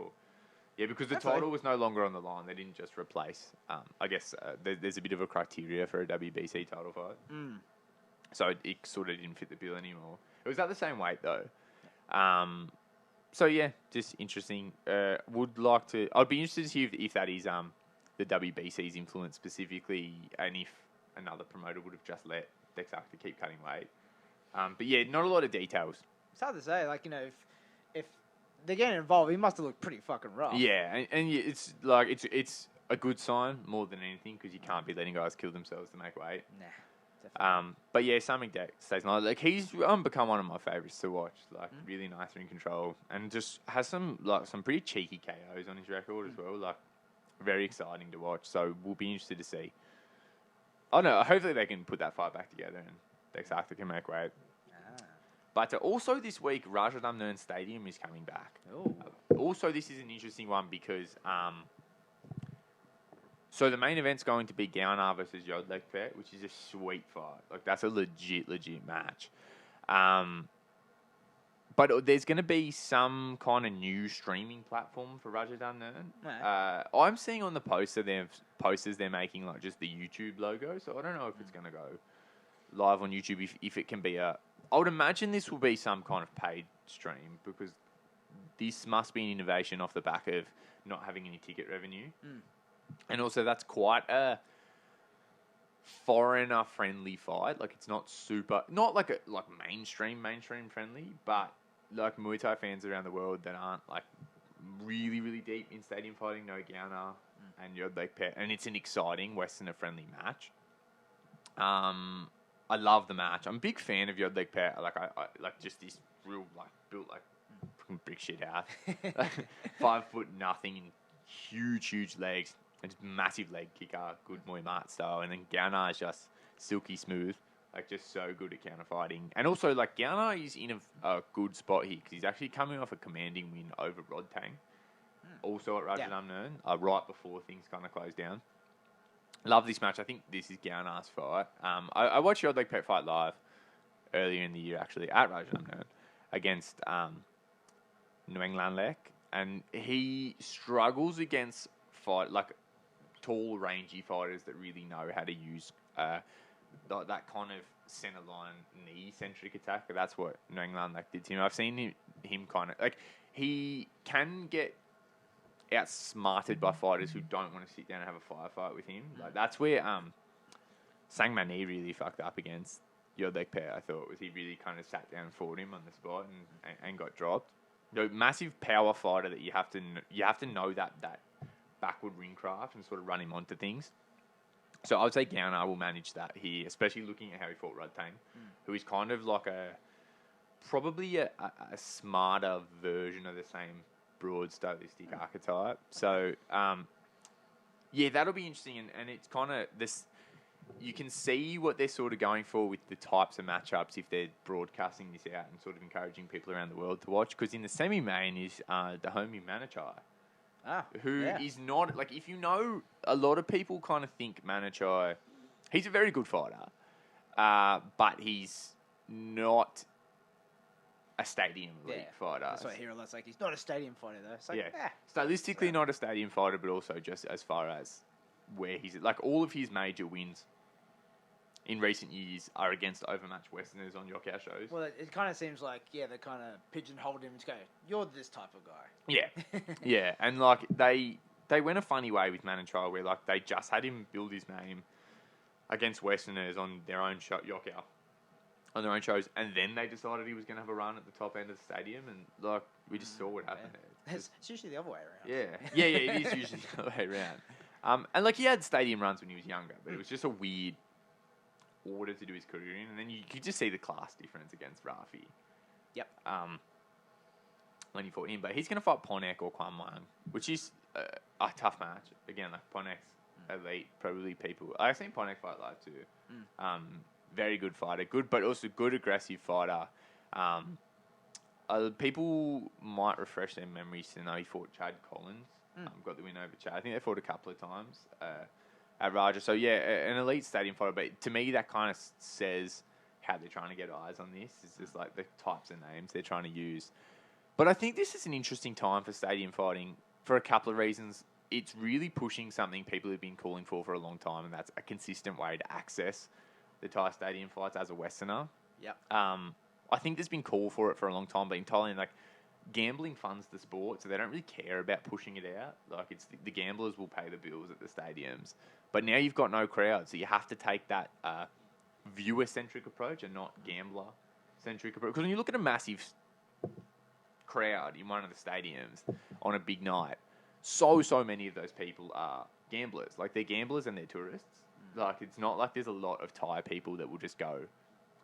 C: because the title was no longer on the line. They didn't just replace. I guess there's a bit of a criteria for a WBC title fight, so it sort of didn't fit the bill anymore. It was at the same weight though, just interesting. I'd be interested to see if that is the WBC's influence specifically, and if another promoter would have just let Dexacta keep cutting weight. But not a lot of details.
A: It's hard to say. Like, if they're getting involved, he must have looked pretty fucking rough.
C: Yeah, and it's like it's a good sign more than anything because you can't be letting guys kill themselves to make weight.
A: Nah, definitely.
C: But Saming Det stays nice. Like he's become one of my favorites to watch. Like really nice ring control and just has some pretty cheeky KOs on his record as well. Like very exciting to watch. So we'll be interested to see. Oh no, hopefully they can put that fight back together and Dexacta can make weight. But also this week, Raja Damnern Stadium is coming back. Also, this is an interesting one because so the main event's going to be Gaunar versus Yodlek Pet, which is a sweet fight. Like that's a legit match. But there's going to be some kind of new streaming platform for Raja Damnern. I'm seeing on the posters they're making like just the YouTube logo, so I don't know if it's going to go live on YouTube if it can be I would imagine this will be some kind of paid stream because this must be an innovation off the back of not having any ticket revenue. And also that's quite a foreigner-friendly fight. Like it's not like mainstream friendly, but like Muay Thai fans around the world that aren't like really, really deep in stadium fighting know Gaunar and Yodlek Pet, and it's an exciting Westerner-friendly match. I love the match. I'm a big fan of Yodlek Pet. I like just this real built fucking brick shit house. 5 foot nothing and huge legs. And just massive leg kicker, good Muay Mat style. And then Gaunar is just silky smooth. Like just so good at counter fighting. And also like Gaunar is in a good spot here because he's actually coming off a commanding win over Rodtang. Also at Raja Damnern, right before things kind of closed down. Love this match. I think this is Gaunar's fight. I watched Yodlek Pet fight live earlier in the year, actually, at Raja Damnern against Nguyen Lan Lek, and he struggles against tall, rangy fighters that really know how to use that kind of centre line knee-centric attack. That's what Nguyen Lan Lek did to him. I've seen him kind of he can get outsmarted by fighters who don't want to sit down and have a firefight with him. Like that's where Sang Mani really fucked up against Yodlek Pet. I thought he really kind of sat down and fought him on the spot and got dropped. Massive power fighter that you have to know that backward ring craft and sort of run him onto things. So I would say Gaunar will manage that here, especially looking at how he fought Rodtang, who is kind of like probably a smarter version of the same broad stylistic archetype. So that'll be interesting, and it's kind of this. You can see what they're sort of going for with the types of matchups if they're broadcasting this out and sort of encouraging people around the world to watch. Because in the semi-main is the homie Manichai, who is not if you know, a lot of people kind of think Manichai, he's a very good fighter, but he's not a stadium elite fighter.
A: That's what I hear a lot. It's like he's not a stadium fighter though. It's like,
C: stylistically not a stadium fighter, but also just as far as where he's all of his major wins in recent years are against overmatched Westerners on knockout shows.
A: Well, it kind of seems like, they kind of pigeonholed him to go, you're this type of guy.
C: Yeah. Yeah. And, like, they went a funny way with Manichal where, like, they just had him build his name against Westerners on their own knockout, on their own shows, and then they decided he was going to have a run at the top end of the stadium, and, like, we just saw what happened there.
A: It's usually the other way around.
C: Yeah. Yeah, it is usually the other way around. And, like, he had stadium runs when he was younger, but it was just a weird order to do his career in, and then you could just see the class difference against Rafi.
A: Yep.
C: When he fought him, but he's going to fight Ponek or Kwan Wang, which is a tough match. Again, like Ponek's elite, probably people. I've seen Ponek fight live too. Very good fighter, good, but also good aggressive fighter. People might refresh their memories to know he fought Chad Collins. Got the win over Chad. I think they fought a couple of times at Raja. So yeah, an elite stadium fighter. But to me, that kind of says how they're trying to get eyes on this. It's just like the types of names they're trying to use. But I think this is an interesting time for stadium fighting for a couple of reasons. It's really pushing something people have been calling for a long time, and that's a consistent way to access the Thai stadium fights as a Westerner.
A: Yep.
C: I think there's been call for it for a long time, but in Thailand, like, gambling funds the sport, so they don't really care about pushing it out. Like, it's the gamblers will pay the bills at the stadiums. But now you've got no crowd, so you have to take that viewer-centric approach and not gambler-centric approach. Because when you look at a massive crowd in one of the stadiums on a big night, so many of those people are gamblers. Like, they're gamblers and they're tourists. Like, it's not like there's a lot of Thai people that will just go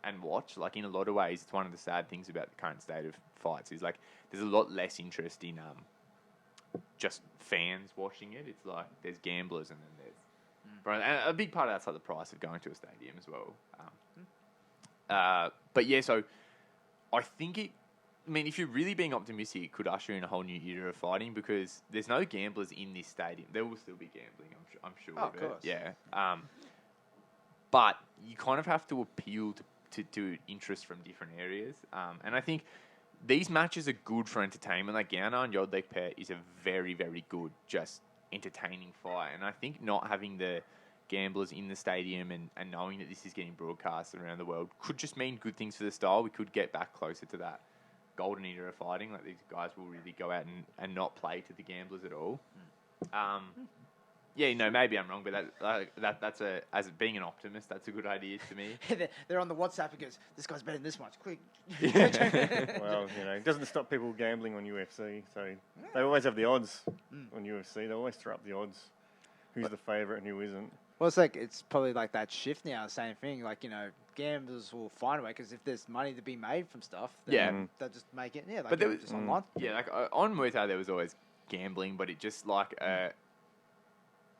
C: and watch. Like, in a lot of ways, it's one of the sad things about the current state of fights is, like, there's a lot less interest in just fans watching it. It's like there's gamblers and then there's... And a big part of that's like the price of going to a stadium as well. But yeah, so I think if you're really being optimistic, it could usher in a whole new era of fighting because there's no gamblers in this stadium. There will still be gambling, I'm sure.
A: Oh, of course.
C: Yeah. But you kind of have to appeal to interest from different areas. And I think these matches are good for entertainment. Like Gauno and Yodlek Pair is a very, very good, just entertaining fight. And I think not having the gamblers in the stadium and knowing that this is getting broadcast around the world could just mean good things for the style. We could get back closer to that golden era of fighting. Like, these guys will really go out and not play to the gamblers at all. Yeah, maybe I'm wrong, but that's as being an optimist, that's a good idea to me.
A: They're on the WhatsApp and goes, this guy's betting this much, quick.
B: Well, it doesn't stop people gambling on UFC, so they always have the odds on UFC. They always throw up the odds. Who's the favourite and who isn't.
A: Well, it's probably like that shift now, same thing. Like, gamblers will find a way because if there's money to be made from stuff, then they'll just make it. Yeah, like,
C: but there was,
A: just online.
C: Yeah, like on Muay Thai there was always gambling, but it just like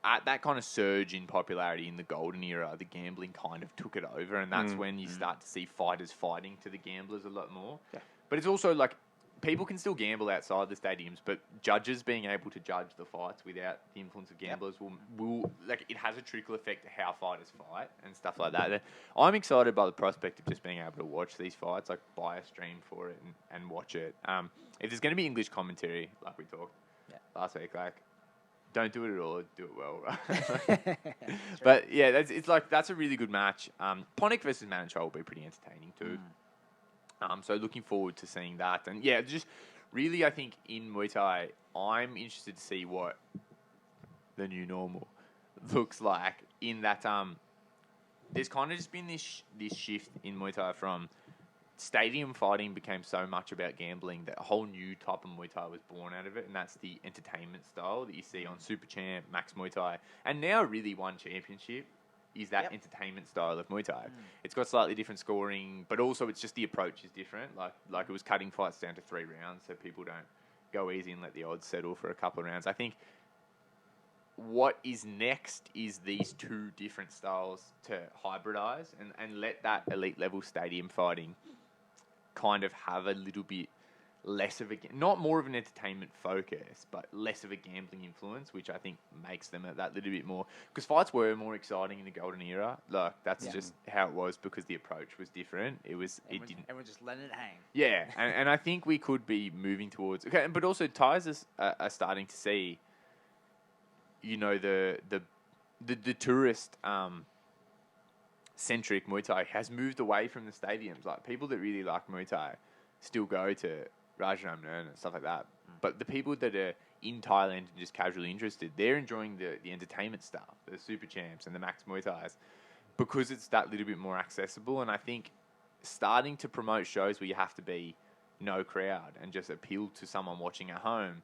C: at that kind of surge in popularity in the golden era, the gambling kind of took it over, and that's when you start to see fighters fighting to the gamblers a lot more. Yeah. But it's also like people can still gamble outside the stadiums, but judges being able to judge the fights without the influence of gamblers will like, it has a trickle effect to how fighters fight and stuff like that. I'm excited by the prospect of just being able to watch these fights, like buy a stream for it and watch it. If there's going to be English commentary, like we talked last week, like, don't do it at all, do it well, right? But yeah, that's a really good match. Ponek versus Manichal will be pretty entertaining too. So looking forward to seeing that. And yeah, just really, I think in Muay Thai, I'm interested to see what the new normal looks like in that there's kind of just been this shift in Muay Thai from stadium fighting became so much about gambling that a whole new type of Muay Thai was born out of it, and that's the entertainment style that you see on Super Champ, Max Muay Thai, and now really One Championship is that entertainment style of Muay Thai. It's got slightly different scoring, but also it's just the approach is different. Like it was cutting fights down to 3 rounds, so people don't go easy and let the odds settle for a couple of rounds. I think what is next is these two different styles to hybridize and let that elite level stadium fighting kind of have a little bit less of not more of an entertainment focus, but less of a gambling influence, which I think makes them that little bit more, because fights were more exciting in the golden era. Like, that's just how it was, because the approach was different. Everyone
A: just letting it hang.
C: Yeah, and I think we could be moving towards, but also Thais are starting to see, the tourist centric Muay Thai has moved away from the stadiums. Like people that really like Muay Thai still go to Rajadamnern and stuff like that. But the people that are in Thailand and just casually interested, they're enjoying the entertainment stuff, the Super Champs and the Max Muay Thais, because it's that little bit more accessible. And I think starting to promote shows where you have to be no crowd and just appeal to someone watching at home,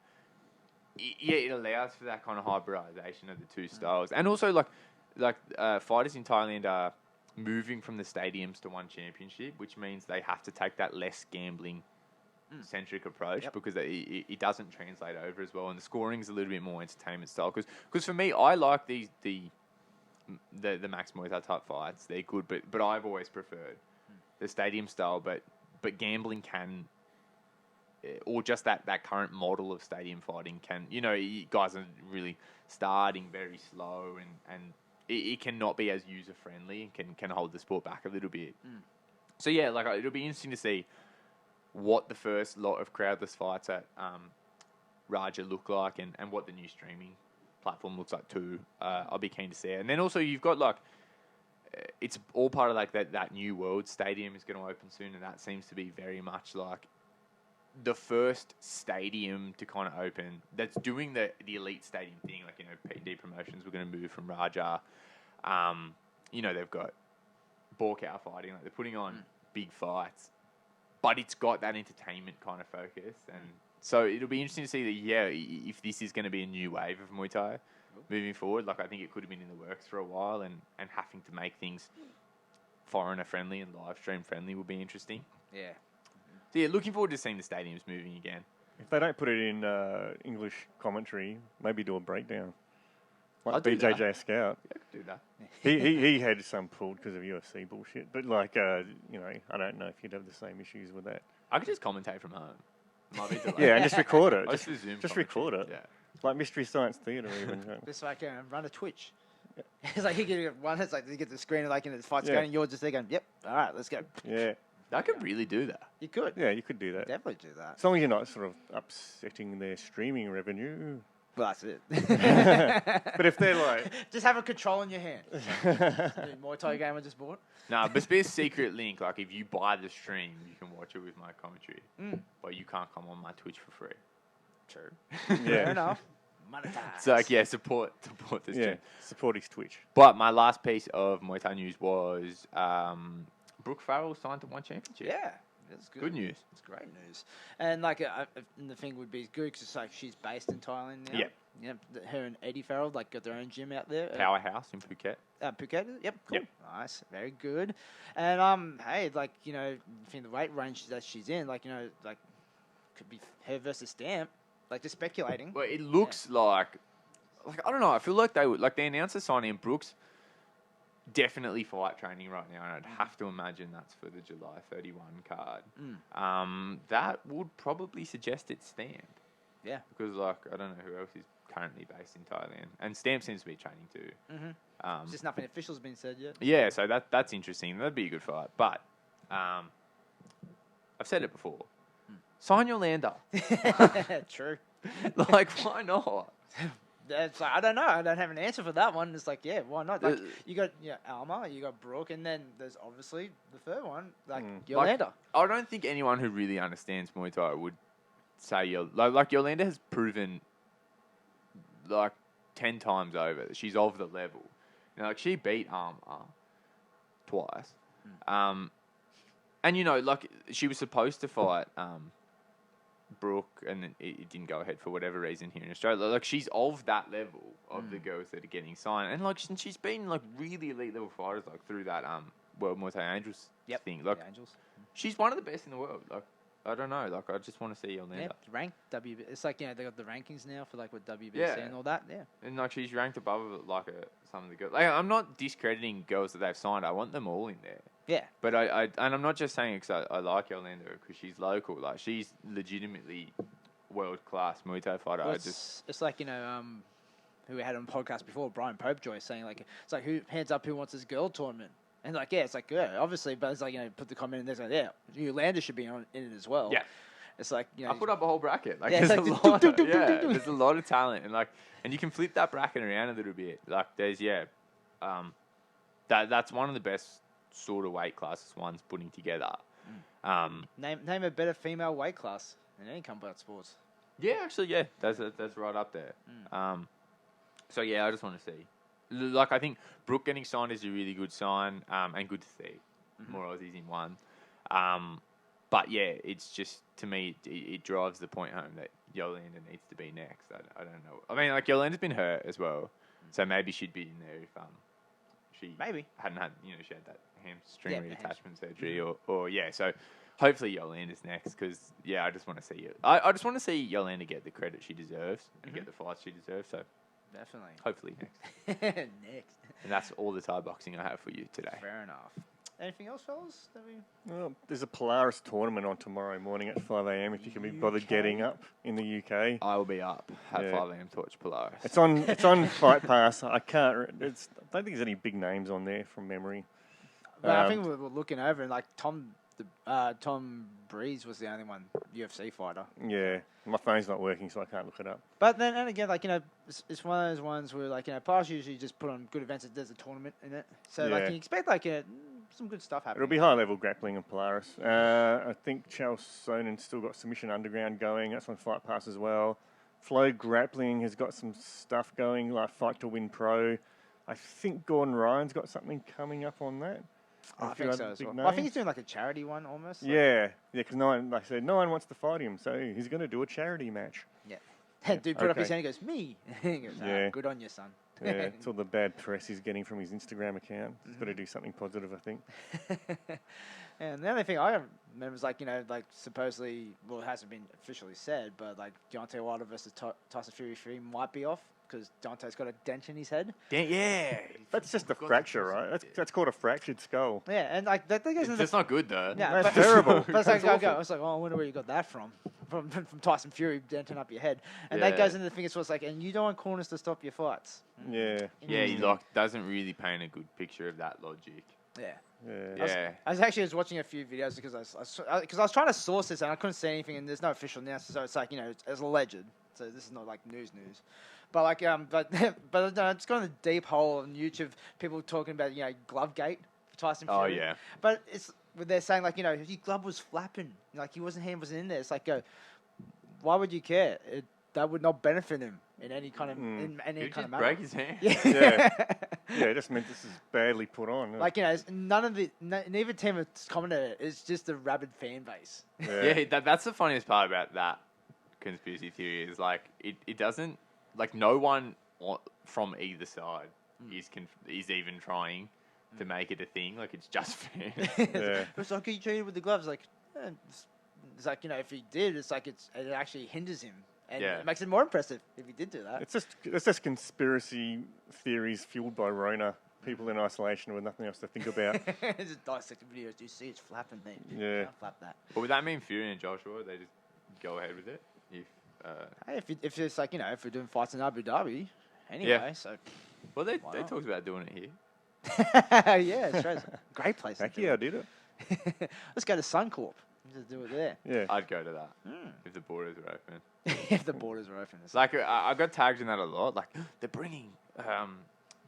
C: it allows for that kind of hybridization of the two styles. And also, like fighters in Thailand are moving from the stadiums to one championship, which means they have to take that less gambling centric approach because it doesn't translate over as well, and the scoring's a little bit more entertainment style. Because for me, I like the Max Muay Thai type fights. They're good, but I've always preferred the stadium style. But gambling can, or just that current model of stadium fighting can, guys are really starting very slow and it cannot be as user friendly and can hold the sport back a little bit. So yeah, like it'll be interesting to see what the first lot of crowdless fights at Raja look like and what the new streaming platform looks like too. I'll be keen to see it. And then also you've got like, it's all part of like that new world stadium is going to open soon, and that seems to be very much like the first stadium to kind of open that's doing the elite stadium thing. Like, PD Promotions were going to move from Raja. They've got Borkow fighting, like they're putting on big fights, but it's got that entertainment kind of focus. And so it'll be interesting to see that, if this is going to be a new wave of Muay Thai moving forward. Like, I think it could have been in the works for a while, and having to make things foreigner friendly and live stream friendly will be interesting.
A: Yeah.
C: So yeah, looking forward to seeing the stadiums moving again.
B: If they don't put it in English commentary, maybe do a breakdown. Like
C: I'll do
B: BJJ
C: that.
B: Scout.
C: Yeah, I could do that.
B: He had some pulled because of UFC bullshit. But I don't know if you'd have the same issues with that.
C: I could just commentate from home. Might be delayed.
B: Yeah, and just record it.
C: Just
B: record it.
C: Yeah.
B: Like Mystery Science Theatre even.
A: Just like run a Twitch. It's like you get one. It's like you get the screen and the fight's going, and you're just there going, "Yep, all right, let's go."
B: Yeah.
C: I could really do that.
A: You could.
B: Yeah, you could do that.
A: Definitely do that.
B: As long as you're not sort of upsetting their streaming revenue.
A: Well, that's it.
B: But if they're like...
A: Just have a control in your hand. New Muay Thai game I just bought.
C: Nah, but be a secret link. Like, if you buy the stream, you can watch it with my commentary. But you can't come on my Twitch for free.
A: True.
B: Yeah.
A: Fair enough. Monetize.
C: So, support this stream.
B: Yeah, support his Twitch.
C: But my last piece of Muay Thai news was Brooke Farrell signed to one championship.
A: Yeah. That's good.
C: Good news.
A: It's great news. And and the thing would be good because it's like she's based in Thailand now.
C: Yeah.
A: Yeah. Her and Eddie Farrell got their own gym out there.
C: Powerhouse in Phuket.
A: Phuket. Yep. Cool.
C: Yep.
A: Nice. Very good. And hey, I think the weight range that she's in, could be her versus Stamp. Just speculating.
C: Well, it looks like I don't know. I feel like they would they announced the signing of Brooks. Definitely fight training right now, and I'd have to imagine that's for the July 31 card. That would probably suggest it's Stamp.
A: Yeah.
C: Because, I don't know who else is currently based in Thailand. And Stamp seems to be training too.
A: Mm-hmm. Just nothing official's been said yet.
C: Yeah, so that's interesting. That'd be a good fight. But I've said it before. Sign Yolanda.
A: True.
C: Why not?
A: It's I don't know. I don't have an answer for that one. It's why not? You got Alma, you got Brooke, and then there's obviously the third one, Yolanda.
C: I don't think anyone who really understands Muay Thai would say Yolanda has proven 10 times over that she's of the level. She beat Alma twice. And she was supposed to fight Brooke, and it didn't go ahead for whatever reason here in Australia. She's of that level of the girls that are getting signed, and she's been really elite level fighters through that World Muay Thai Angels thing.
A: The Angels.
C: She's one of the best in the world. I don't know. I just want to see Yolanda.
A: Yeah, ranked WB. It's they got the rankings now for what WBC and all that. Yeah,
C: and she's ranked above some of the girls. I'm not discrediting girls that they've signed. I want them all in there.
A: Yeah,
C: but and I'm not just saying it because I like Yolanda because she's local. She's legitimately world class Muay Thai fighter.
A: Well, it's who we had on the podcast before, Brian Popejoy, saying it's who hands up who wants this girl tournament, and obviously, but it's put the comment in there, Yolanda should be in it as well.
C: Yeah, it's I put up a whole bracket. There's a lot of talent, and you can flip that bracket around a little bit. That's one of the best sort of weight classes one's putting together.
A: Name a better female weight class in any combat sports.
C: Yeah, actually, yeah, that's right up there. So yeah, I just want to see. Like, I think Brooke getting signed is a really good sign, and good to see. More Aussies in one. But yeah, it's just, to me, it drives the point home that Yolanda needs to be next. I don't know. I mean, like, Yolanda's been hurt as well, so maybe she'd be in there if she hadn't had, she had that hamstring reattachment surgery, or yeah. So hopefully Yolanda's next, because yeah, I just want to see it. I just want to see Yolanda get the credit she deserves and get the fights she deserves. So
A: definitely,
C: hopefully next.
A: Next.
C: And that's all the Thai boxing I have for you today.
A: Fair enough. Anything else, fellas?
B: Well, there's a Polaris tournament on tomorrow morning at 5 a.m. if you can be bothered getting up in the UK.
C: I will be up at 5 a.m. to watch Polaris.
B: It's on Fight Pass. I don't think there's any big names on there from memory.
A: But I think we're looking over, and like Tom Breeze was the only one UFC fighter.
B: Yeah, my phone's not working, so I can't look it up.
A: But then, and again, like, it's one of those ones where, like, Polaris usually just put on good events that there's a tournament in it. So, like, you expect, like, some good stuff happening.
B: It'll be high-level grappling in Polaris. I think Charles Sonen's still got Submission Underground going. That's on Fight Pass as well. Flow Grappling has got some stuff going, like Fight to Win Pro. I think Gordon Ryan's got something coming up on that.
A: I think so as well. I think he's doing like a charity one almost.
B: Yeah, because no one wants to fight him, so he's going to do a charity match.
A: Yeah. Dude put up his hand and goes, me. He goes, good on you, son.
B: Yeah, it's all the bad press he's getting from his Instagram account. He's got to do something positive, I think.
A: And the only thing I remember is, like, supposedly, well, it hasn't been officially said, but, like, Deontay Wilder versus Tyson Fury 3 might be off because Deontay's got a dent in his head.
C: Yeah.
B: That's just a fracture, right? That's called a fractured skull.
A: Yeah, and, like, that goes...
C: That's not good, though.
A: Yeah,
B: that's terrible.
A: But it's like, I was like, I wonder where you got that from Tyson Fury denting up your head. And that goes into the thing, it's like, and you don't want corners to stop your fights.
B: Yeah.
C: Yeah, he doesn't really paint a good picture of that logic.
A: Yeah.
B: Yeah.
A: I was watching a few videos because I was trying to source this and I couldn't see anything, and there's no official announcement, so it's like, it's alleged. So this is not like news. But like but it's gone a deep hole on YouTube. People talking about Glovegate for Tyson Fury.
C: Oh yeah.
A: But they're saying, like, his glove was flapping, like hand wasn't in there. It's like, why would you care? That would not benefit him in any kind of manner.
C: Break his hand.
B: Yeah. It just meant this is badly put on.
A: Like, neither team has commented. It's just a rabid fan base.
C: Yeah, that's the funniest part about that conspiracy theory is, like, it doesn't, like, no one from either side is even trying to make it a thing. Like, it's just fans.
A: It's like, you treated with the gloves. Like, it's like, if he did, it's like it actually hinders him. And it makes it more impressive if he did do that.
B: It's just conspiracy theories fueled by Rona. People in isolation with nothing else to think about.
A: Just dissecting videos. Do you see it's flapping, mate?
B: Yeah.
A: Flap that.
C: But would that mean Fury and Joshua, they just go ahead with it?
A: If it's like, if we're doing fights in Abu Dhabi, anyway, so...
C: Well, they talked about doing it here.
A: Yeah, Australia's a great place.
B: Heck yeah, I did it.
A: Let's go to Suncorp. Just do it there.
B: Yeah.
C: I'd go to that if the borders were open.
A: If the borders were open.
C: Like, I got tagged in that a lot. Like, they're bringing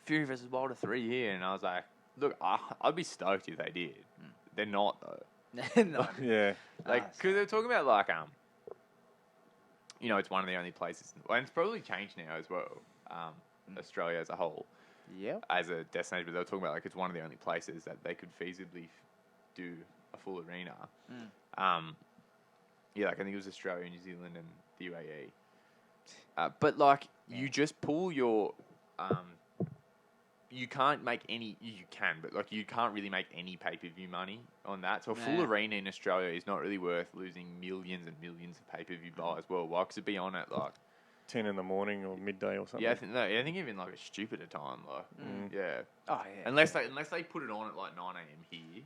C: Fury versus Wilder 3 here. And I was like, look, I'd be stoked if they did. They're not, though.
A: No.
B: Yeah.
C: Like, because they're talking about, like, it's one of the only places, and it's probably changed now as well, Australia as a whole, as a destination, but they were talking about, like, it's one of the only places that they could feasibly do a full arena. Like, I think it was Australia, New Zealand, and the UAE. But, like, you just pull your, you can't make any, you can, but, like, you can't really make any pay-per-view money on that. So a full arena in Australia is not really worth losing millions and millions of pay-per-view buys worldwide, because it'd be on at, like,
B: 10 in the morning or midday or something.
C: Yeah, I think even, like, a stupider time, like, yeah.
A: Oh, yeah.
C: Unless they put it on at, like, 9 a.m. here,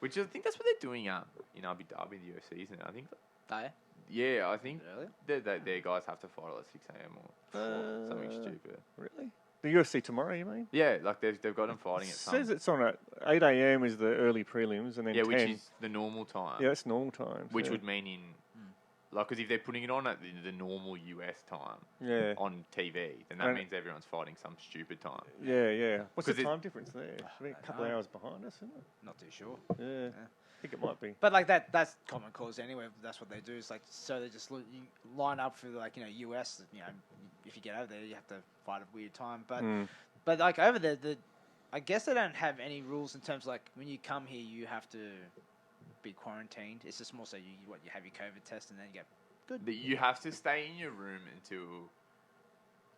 C: which I think that's what they're doing in Abu Dhabi, the UFC, isn't it? I think.
A: Oh, yeah?
C: Yeah, I think their guys have to fight at, like, 6 a.m. or something stupid.
B: Really? The UFC tomorrow, you mean?
C: Yeah, like, they've got them fighting at
B: It says it's on at 8 a.m. is the early prelims, and then 10.
C: which is the normal time.
B: Yeah, that's normal time.
C: Which would mean in, like, because if they're putting it on at the normal US time on TV, then that means everyone's fighting some stupid time.
B: Yeah. What's the time difference there? A couple of hours behind us, isn't it?
A: Not too sure.
B: Yeah. I think it might be.
A: But like that's common cause anyway. That's what they do. It's like, so they just you line up for like, US. If you get over there, you have to fight a weird time. But like over there, I guess they don't have any rules in terms of like when you come here, you have to be quarantined. It's just more so you have your COVID test and then you get good.
C: You have to stay in your room until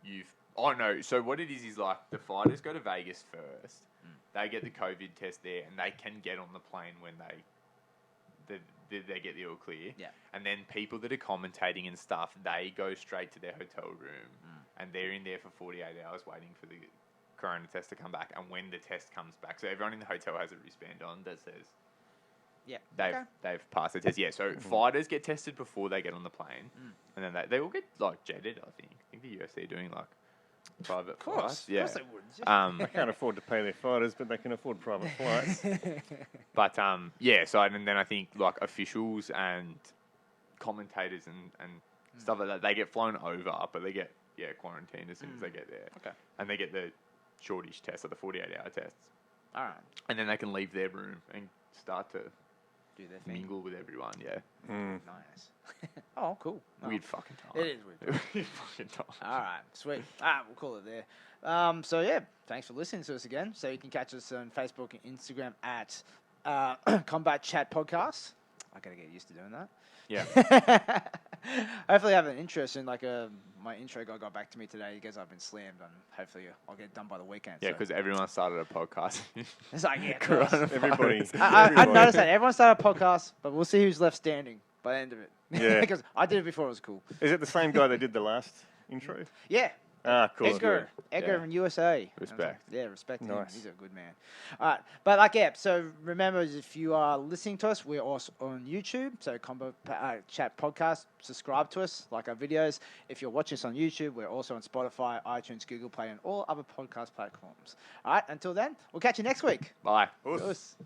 C: you've. Oh no! So what it is like the fighters go to Vegas first. They get the COVID test there, and they can get on the plane when they get the all clear.
A: Yeah.
C: And then people that are commentating and stuff, they go straight to their hotel room, and they're in there for 48 hours waiting for the corona test to come back. And when the test comes back, so everyone in the hotel has a wristband on that says, they've passed the test. Yeah. So fighters get tested before they get on the plane, and then they all get like jetted. I think the UFC are doing like private flights.
A: Yeah. Of course they would.
B: They can't afford to pay their fighters, but they can afford private flights.
C: But so and then I think like officials and commentators and stuff like that, they get flown over, but they get quarantined as soon as they get there.
A: Okay.
C: And they get the shortish test, or the 48-hour tests.
A: All right.
C: And then they can leave their room and start to
A: do their thing.
C: Mingle with everyone. Yeah.
A: Nice. Oh, cool.
C: Weird fucking time.
A: It is weird.
C: Weird fucking time.
A: All right, sweet. We'll call it there. So yeah, thanks for listening to us again. So you can catch us on Facebook and Instagram at Combat Chat Podcast. I gotta get used to doing that.
C: Yeah.
A: Hopefully, I have an interest in my intro guy got back to me today. He goes, I've been slammed, and hopefully I'll get it done by the weekend.
C: Yeah, because everyone started a podcast.
A: It's like,
B: everybody.
A: I noticed that everyone started a podcast, but we'll see who's left standing by the end of it.
B: Yeah.
A: Because I did it before; it was cool.
B: Is it the same guy that did the last intro?
A: Yeah.
B: Cool.
A: Edgar in USA.
C: Respect.
A: Respect him.
B: Nice.
A: He's a good man. All right. But so remember, if you are listening to us, we're also on YouTube. So Combo Chat Podcast, subscribe to us, like our videos. If you're watching us on YouTube, we're also on Spotify, iTunes, Google Play, and all other podcast platforms. All right. Until then, we'll catch you next week.
C: Bye.
B: Us.